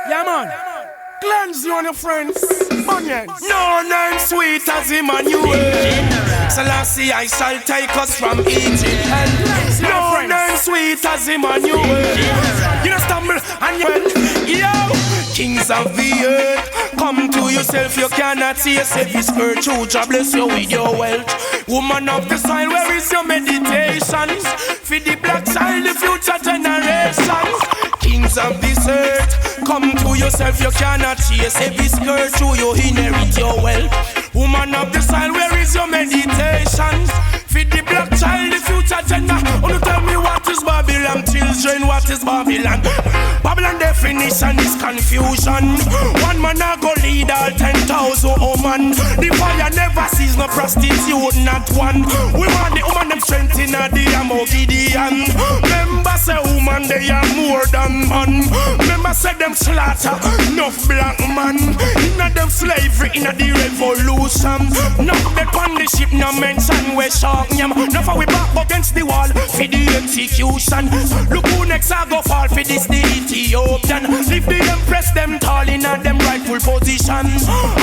Yeah man. Cleanse you and your friends. Onions. No name sweet as Emmanuel. Selassie I shall take us from Egypt. No name sweet as Emmanuel. You don't stumble and you yo. Kings of the earth, come to yourself, you cannot see yourself. This earth, Jah bless you with your wealth. Woman of the soil, where is your meditations? For the black child, the future generations. Kings of this earth, come to yourself, you cannot chase every skirt through you inherit your wealth. Woman of the soil, where is your meditations? For the black child, the future gender. Oh, tell me what is Babylon, children, what is Babylon? Babylon definition is confusion. One man a go lead all 10,000 woman. The fire never sees no prostitute, not one. We want the woman them strength in a the Gideon. Remember say woman they are more than man. Remember Remember said them slaughter enough black man. Inna them slavery, inna the revolution. Knock the on the ship, no mention we shark nyam. Now for we back against the wall for the execution. Look who next I go fall for this the Ethiopian. Leave the empress them tall inna them rightful position.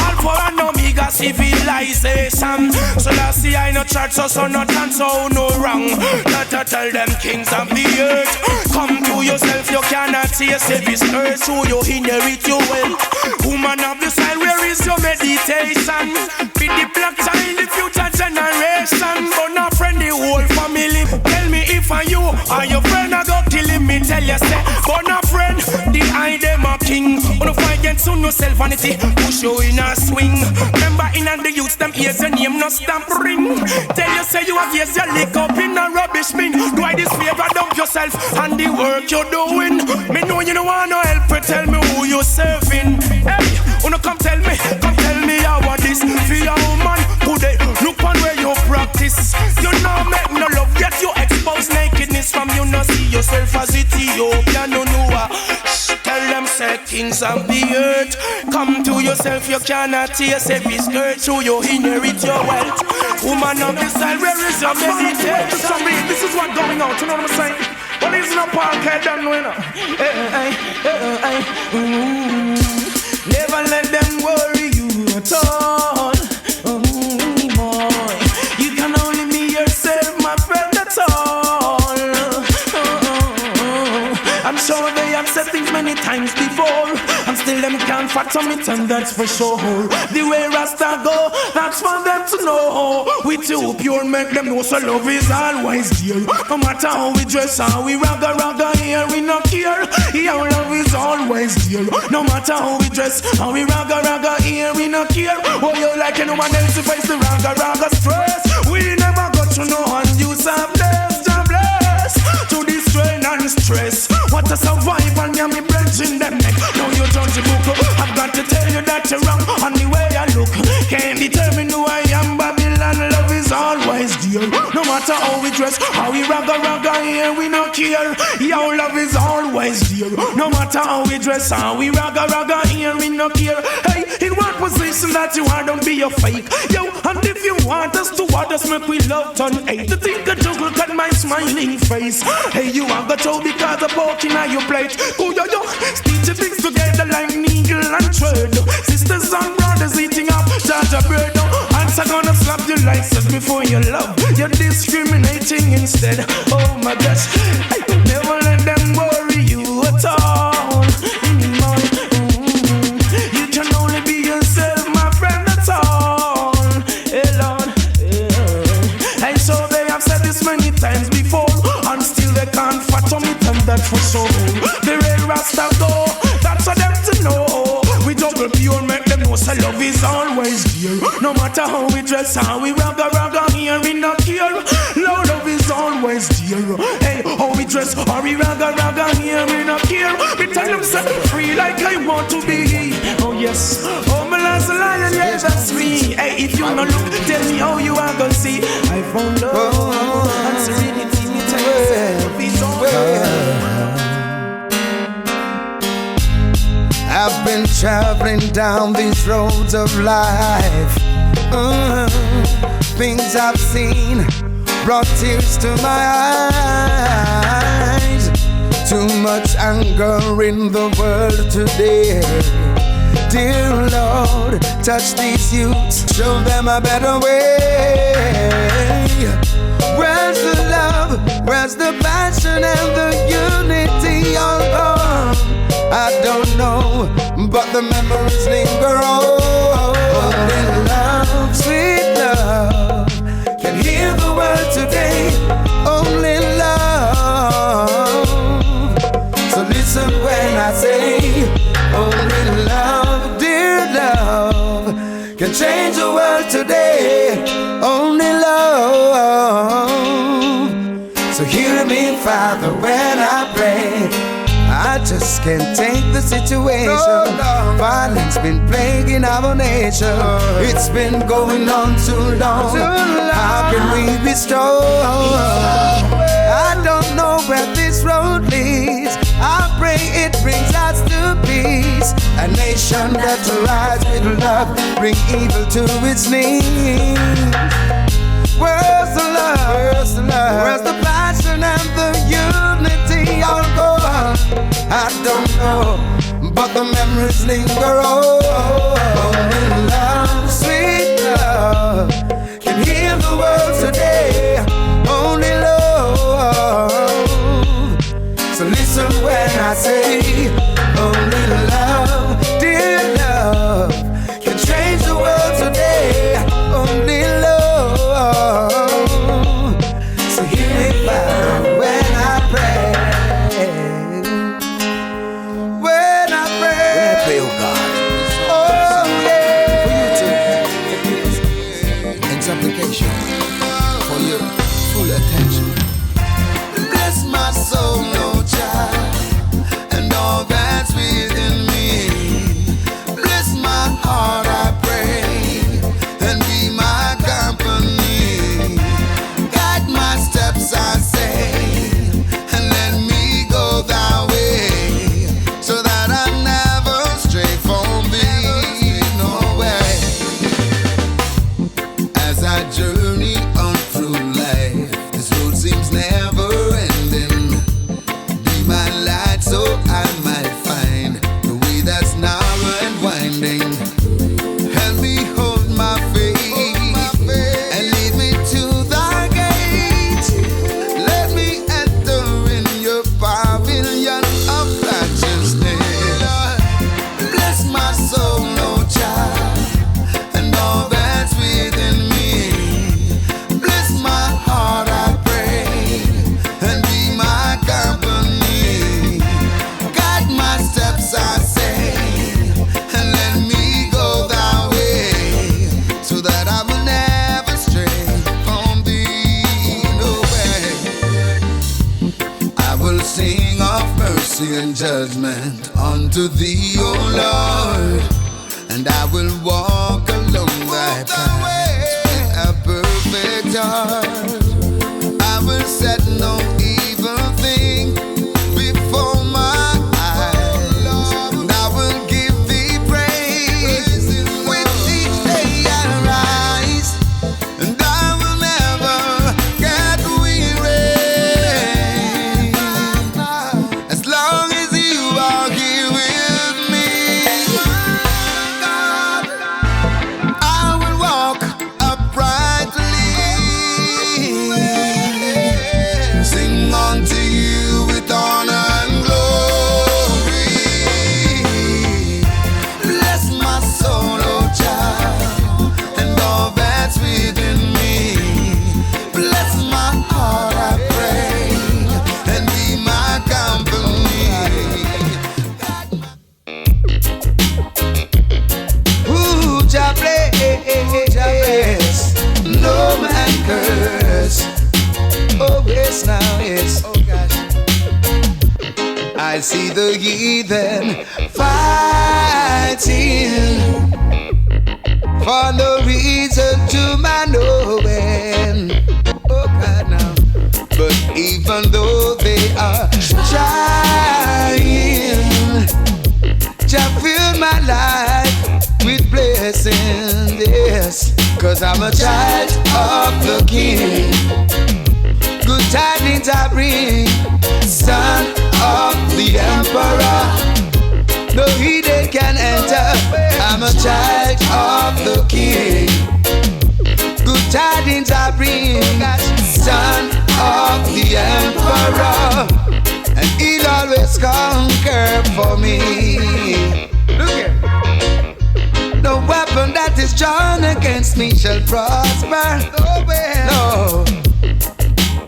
Alpha and Omega civilization. So last year I no church so no dance so no wrong. Not to tell them kings of the earth. Come to yourself, you cannot taste this earth. So you inherit your wealth. Woman of the side, where is your meditation? Be the black child, the future generation. But not friend, the whole family. Tell me if I you or your friend I go killing me. Tell you say, but not friend, the I them a king. Wanna fight against no self vanity. Push you in a swing. Remember in and the youth them ears your name no stamp ring. Tell you say you have ears you lick up in a rubbish bin. Do I this favor dump yourself and the work you're doing. Me know you don't want no help, but tell me who you're serving. Hey, wanna come tell me how what this for your woman. Who they look on where you practice. You know make no love, yet you expose nakedness from you not see yourself as Ethiopian. No know. Tell them say kings of the earth. Come to yourself, you cannot taste every skirt. So you inherit your wealth. Woman of the side, where is your meditation? This is what going on, you know what I'm saying? Well, it's not Parkhead, don't know. Never let them worry you at all. Boy, you can only be yourself, my friend, that's all. I'm sure they have said things many times before, and still them can't fathom it, and that's for sure. The way Rasta go, that's for them to know. We too pure, make them know so love is always dear. No matter how we dress, how we ragga here, we not care. Yeah, love is always dear. No matter how we dress, how we ragga here, we not care. Oh, you like anyone else to face the ragga stress. We never got to know and you some bless, to this strain and stress. What a survival, yeah, me bridging them neck. Now you judge the book, I've got to tell you that you're wrong on the way I look. Can't determine who I am, Babylon, love is always dear. No matter how we dress, how we ragga here, we not care. Your love is always dear. No matter how we dress, how we ragga here, we not care. Hey, in what position that you are, don't be a fake. Yo, and if you want us to what us make we love turn hate. To think a juggle cut my smiling face. Hey, you have got to because of poking at your plate. Oh, yo, stitch your things together like needle and thread. Sisters and brothers eating up Jaja bread. Answer gonna slap you like said before you love. You're discriminating instead. Oh my gosh, hey, never let them worry you at all. You can only be yourself, my friend, that's all. Hey Lord, and so they have said this many times before, and still they can't fathom it, and that's for sure. The real Rasta go, that's for them to know. We juggle pure, make them know so love is always dear. No matter how we dress, how we ragga here, we not care. Love is always dear. Hey, how we dress, how we ragga here, we not care. We tell them set free like I want to be. Oh yes, oh my last lion, yeah, that's me. Hey, if you not look, tell me how you are gonna see. I found love and serenity. Me tell yourself it's always. I've been traveling down these roads of life. Things I've seen brought tears to my eyes. Too much anger in the world today. Dear Lord, touch these youths, show them a better way. Where's the love? Where's the passion and the unity? All gone. I don't know, but the memories linger on. Only love, sweet love, can heal the world today. Only love. So listen when I say, only love, dear love, can change the world today. Only love. So hear me, Father, when I pray. I just can't take the situation. No. Violence been plaguing our nation. It's been going on too long. How can we be strong? I don't know where this road leads. I pray it brings us to A nation that rise with love, bring evil to its knees. Where's the love? Where's the love? Where's the passion and the unity? I'll go on. I don't know, but the memories linger on. Only love, sweet love, can heal the world today. Only love. So listen when I say, only love, dear love, can change the world today. Only love. So hear me loud when I pray. When I pray, oh God. Oh yeah. For you to in supplication for your full attention. Bless my soul, no child, and all that's within me. Bless my heart, I pray, and be my company. Guide my steps, I say, and let me go thy way, so that I never stray from thee, no way. As I journey on through life, this road seems never ending. Be my light so I might find the way that's narrow and winding. Help me hold my faith and lead me to thy gate. Let me enter in your pavilion of righteousness. Bless my soul, no child, and all that's within me. Bless my heart, I pray, and be my company. Guide my steps, I say, and let me go thy way, so that I will never stray from thee, no way. I will sing of mercy and judgment unto thee, O Lord, and I will walk along thy path with a perfect heart. I will set no evil thing before my eyes, and I will give thee praise with each day I rise, and I will never get weary, as long as you are here with me. God, I will walk uprightly, sing unto you with honor and glory. Bless my soul, oh child, and all that's within me. Bless my heart, I pray, and be my company. Ooh, Jah bless, no man curse. Oh yes, now yes. Oh gosh. I see the heathen fighting for no reason to my knowing. Oh God, now. But even though they are trying, Jah fill my life with blessing, yes, 'cause I'm a child of the King. Good tidings I bring, son of the emperor. No heathen can enter, I'm a child of the King. Good tidings I bring, son of the emperor, and he'll always conquer for me. Look here. No weapon that is drawn against me shall prosper. No.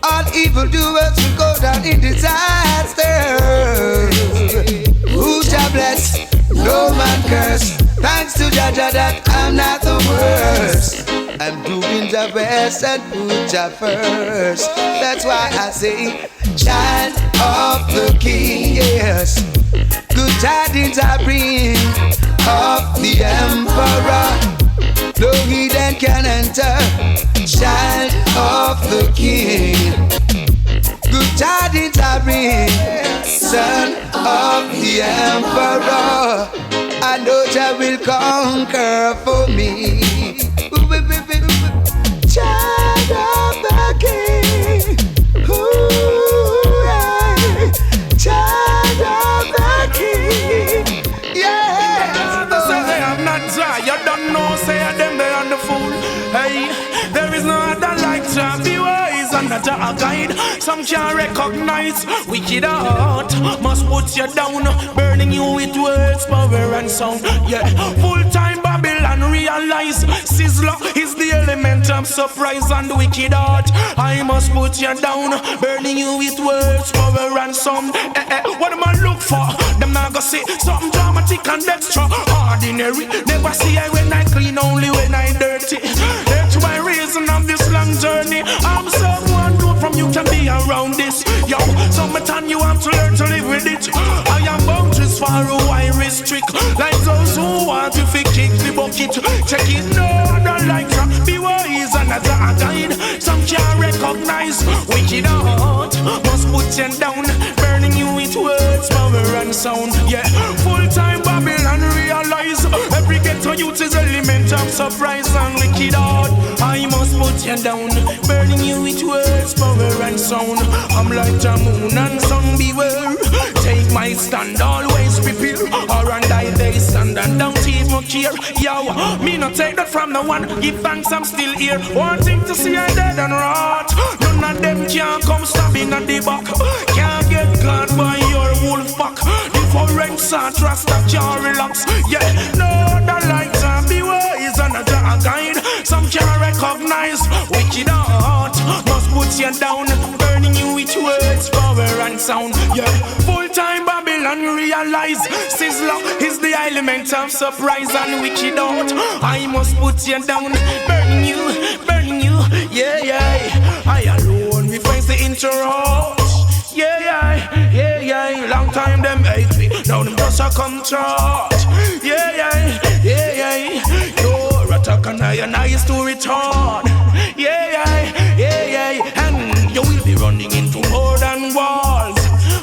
All evildoers will go down in disaster. Who shall bless? No man curse. Thanks to Jah that I'm not the worst. I'm doing the best and put Jah first. That's why I say, child of the King, yes. Good tidings I bring of the emperor. No heathen can enter, child of the King. Good tidings I bring, son of the emperor. I I know Jah will conquer for me. Child of the King, child of the King, yeah. Say they have not Jah, you don't know. Say them they on the fool. Hey, there is no other like Jah. Be wise and not a guide. Some can't recognize wicked heart. Must put you down, burning you with words, power and sound. Yeah, full time Babylon realize Sizzla is the element of surprise and wicked heart. I must put you down, burning you with words, power and sound. What am I look for? Them not gonna say something dramatic and extra ordinary. Never see I when I clean, only when I dirty. That's my reason of this long journey. I'm someone good from you can be around this. Yo, summertime you have to learn to live with it. I am boundaries for who I restrict. Like those who want to kick the bucket. Check it, no, I don't like to be wise and as a guide. Some can't recognize wicked heart. Must put you down, burning you with words, power and sound. Yeah, full time Babylon realize every ghetto youth is element of surprise and wicked heart. I must put you down, burning you with words, power and sound. I'm like the moon and sun, beware. Take my stand, always prepare. Or and I they stand and don't even care. Yo, me not take that from no one. Give thanks, I'm still here. Wanting to see I dead and rot. None of them can come stabbing at the back. Can't get caught by your wolf pack. The foreign trust that can't relax. Yeah, no, the lights and be wise and a guide. Some can't recognize wicked heart. Must put you down, burning you with words, power and sound. Yeah, full time Babylon realize Sizzla is the element of surprise and wicked heart. I must put you down, burning you, yeah, yeah. I alone we face the interrupt. Yeah. Long time them hate me, now them just a come charge. Yeah. Your attack and I is to return. Yeah. And you will be running into more than walls.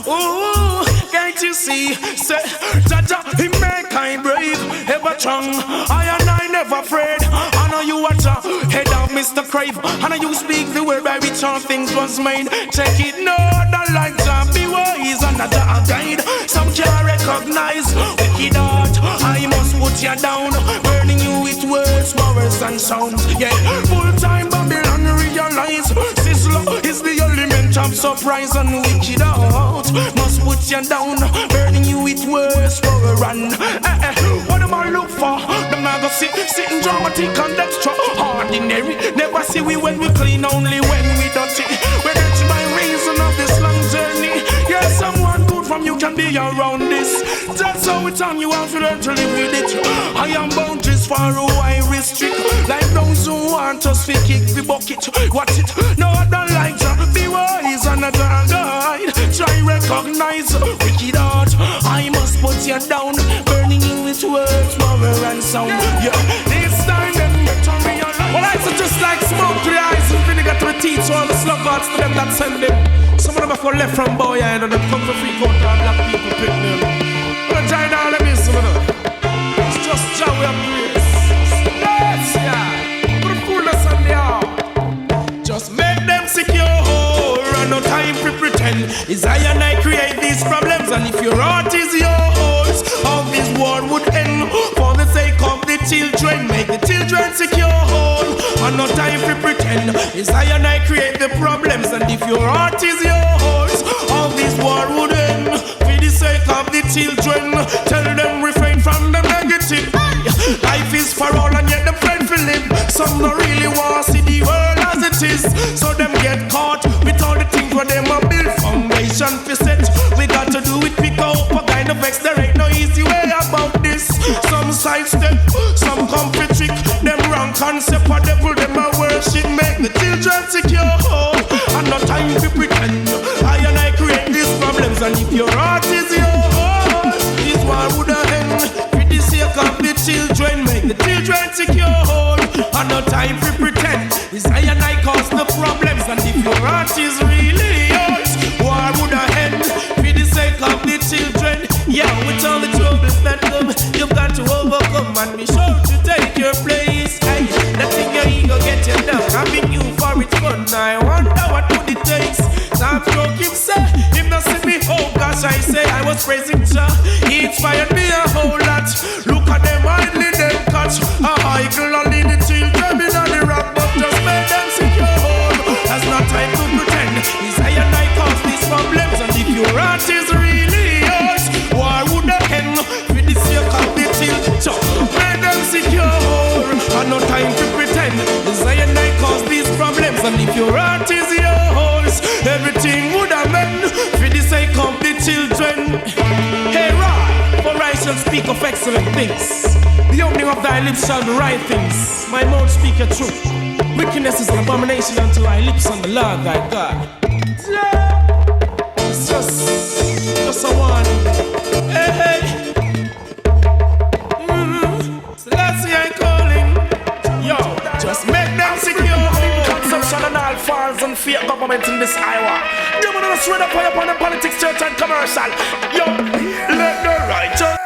Ooh, can't you see? Say, Jaja, he make I brave, ever strong. I and I never afraid. I know you watch a head of Mr. Crave. I know you speak the word by which all things was made. Check it, no, the lights are be wise and not a guide. Some can't recognize wicked heart. I must put you down, burning you with words, powers and sounds. Yeah, full time Babylon realize Sizzla is the element of surprise and wicked heart. Must put you down, burning you with words, power and what am I look for? Them not go sitting dramatic and extra ordinary. Never see we when we clean, only when we dirty. We're dirty by reason of this long journey. Yeah, someone good from you can be around this. That's how it's on, you have to learn to live with it. I am boundaries for who I restrict. Like those who want us to kick the bucket. Watch it, no I don't like to be wise and a guide. Try recognize wicked heart. I must put you down, burning you with words, power and sound. Yeah, this time them get on realize. Well, I suggest like smoke to the eyes and vinegar to the teeth. So all the sluggards to them that send them. Some of them have left from boy and them come for free count and black people pick them. But try now let me see. It's just Jah we have grace. Yes, yeah. Put the coolness on the heart. Just make them secure. And no time to pretend. It's I and I create these problems. And if your heart is yours, all this war would end. For the sake of the children, make the children secure. And no time to pretend. It's I and I create the problems. And if your heart is yours, all this war would end. For the sake of the children, tell them refrain from the negative. Life is for all and yet the friend for live. Some don't really want to see the world as it is. So them get caught with all the things where them a build foundation for set. We got to do it pick up a kind of X. There ain't no easy way about this. Some sidestep, some come for trick. Them wrong concept or devil them a worship. Make the children secure. And no time to pretend. I and I create these problems. And if your heart is yours, this war would end. For the sake of the children, make the children secure. And no time to pretend. It's I and I cause the problems. And if your heart is really yours, war would end. For the sake of the children, yeah, with all the troubles that come, you've got to man, be sure to take your place. Hey, letting your ego get you down. I'm being you for it fun. I wonder what would it take. Time joke him say, him not see me. Oh gosh, I say I was praising Jah. He inspired me a whole lot. Look at them, idly them catch. I can only the children in on the rock, but just make them secure home. That's not time to pretend. Desire and I cause these problems, and if your heart is really yours, why would I end with the sake of the children? Make them secure, and no time to pretend. Desire and I cause these problems, and if your heart is yours, everything would have been for the sake of the children. Hey, Ra, for I shall speak of excellent things. The opening of thy lips shall be right things. My mouth speak a truth. Wickedness is an abomination unto thy lips on the Lord thy God. It's just a warning. Hey, hey. So that's the I calling. Yo, just make them secure. Consumption and all falls and fear government in this Iowa. You wanna swear up upon the politics, church and commercial. Yo, let the righteous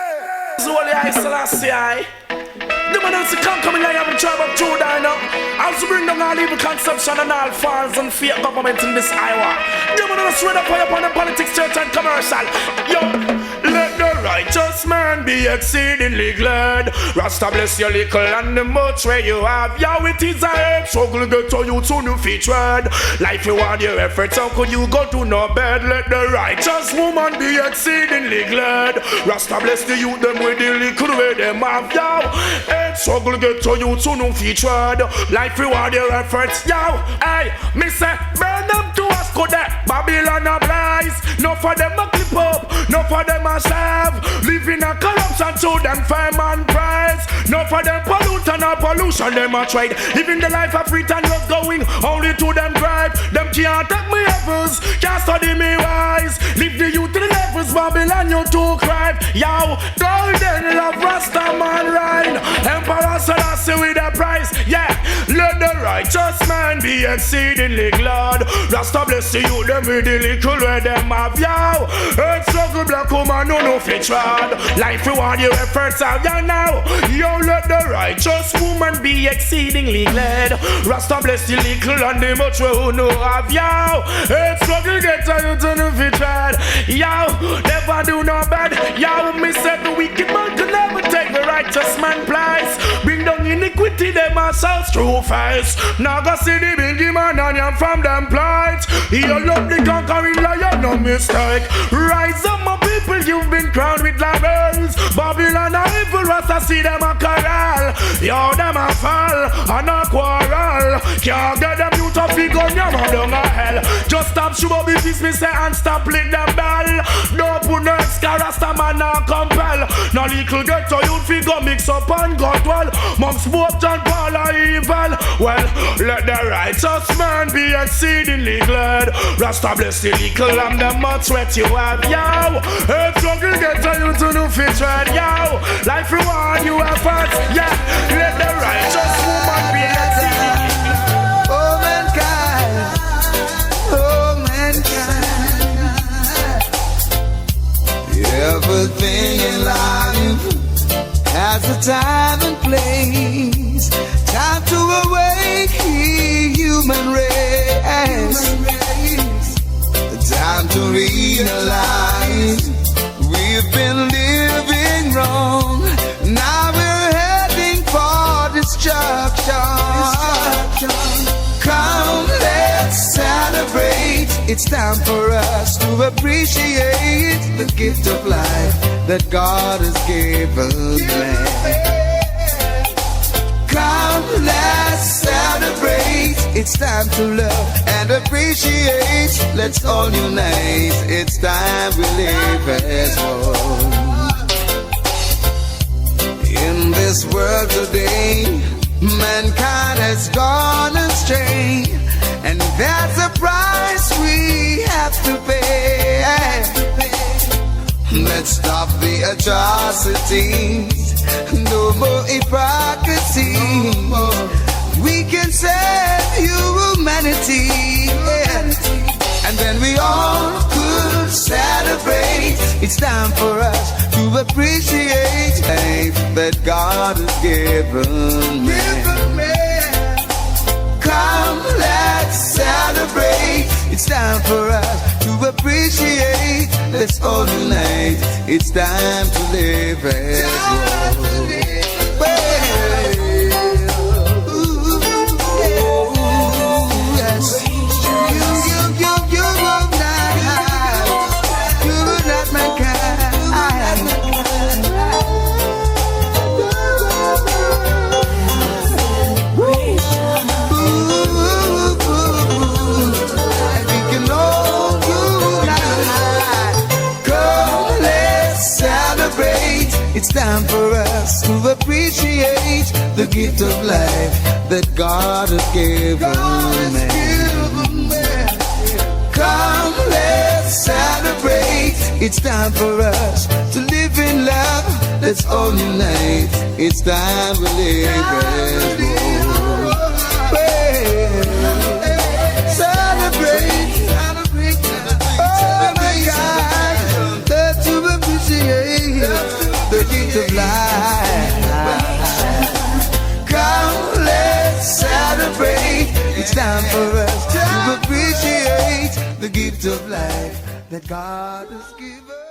holy I Selassie. The man else can't come in here and tribe of Judah now. Also bring down all evil consumption and all falls and fear government in this Iowa. The man else swear up upon the politics, church and commercial. Yo, let the righteous man be exceedingly glad. Rasta bless your little and the much where you have. Yo, it is a head struggle get to you to new featured. Life you want your efforts, how could you go to no bed? Let the righteous woman be exceedingly glad. Rasta bless the youth them with the little where them have. Yo, head struggle get to you to new featured. Life you want your efforts. Yo, hey, me say burn them to us go there. Babylon a blaze. No for them a clip up, no for them a serve. Living a corruption to them fame and praise. No for them pollute and all pollution them a trade. Living the life of freedom and just going only to them drive. Them can't take me heavens, can't study me wise. Live the youth to the levels, Babylon you too cry. Yo, golden love Rasta man rhyme. Emperor Selassie with a price. Yeah, let the righteous man be exceedingly glad. Rasta bless the youth them with the little where them have. Yo, earth struggle black woman no fit trod. Life you want your efforts out ya now. Yo, let the righteous woman be exceedingly glad. Rasta bless the little and the much who know have. Yo, earth struggle get you to no fit trod. Yo, never do no bad. Yo, me said the wicked man can never take the righteous man place. Bring down iniquity them ourselves through face. Now go see the big man and you from them plight. You love the conquering lion, no mistake. Rise up my people, you've been crowned with labels. Babylon are evil, Rasta see them a corral. Yo, them a fall and a quarrel. Can't get them you to figure on your mouth down a hell. Just stop sugar business, me say, and stop lick them bell. Don't put no extra Rasta man now compel. No little get to you figure mix up and got well. Monks both John Paul are evil. Well, let the righteous man be exceedingly glad. Rasta bless the little and the much wet you have. Yo, earth struggle get to you to no fit red. Yo, life reward you have fast. Yeah, let the righteous woman be exceedingly glad. Oh mankind, oh mankind. Everything in life has a time and place. Time to awake human race. Time to realize we've been living wrong. Now we're heading for destruction. Come, let's celebrate. It's time for us to appreciate the gift of life that God has given man. Come, let's celebrate. It's time to love and appreciate. Let's all unite. It's time we live as one. In this world today, mankind has gone astray, and that's a price we have to pay. Let's stop the atrocities. No more hypocrisy. We can save humanity, and then we all could celebrate. It's time for us to appreciate life that God has given me. Come, let's celebrate. It's time for us to appreciate. Let's all unite. It's time to live as one. It's time for us to appreciate the gift of life that God has given me. Come, let's celebrate. It's time for us to live in love. Let's all unite. It's time to live as one. Celebrate. Oh my God, let's to appreciate the gift of life. Come, let's celebrate. It's time for us to appreciate the gift of life that God has given.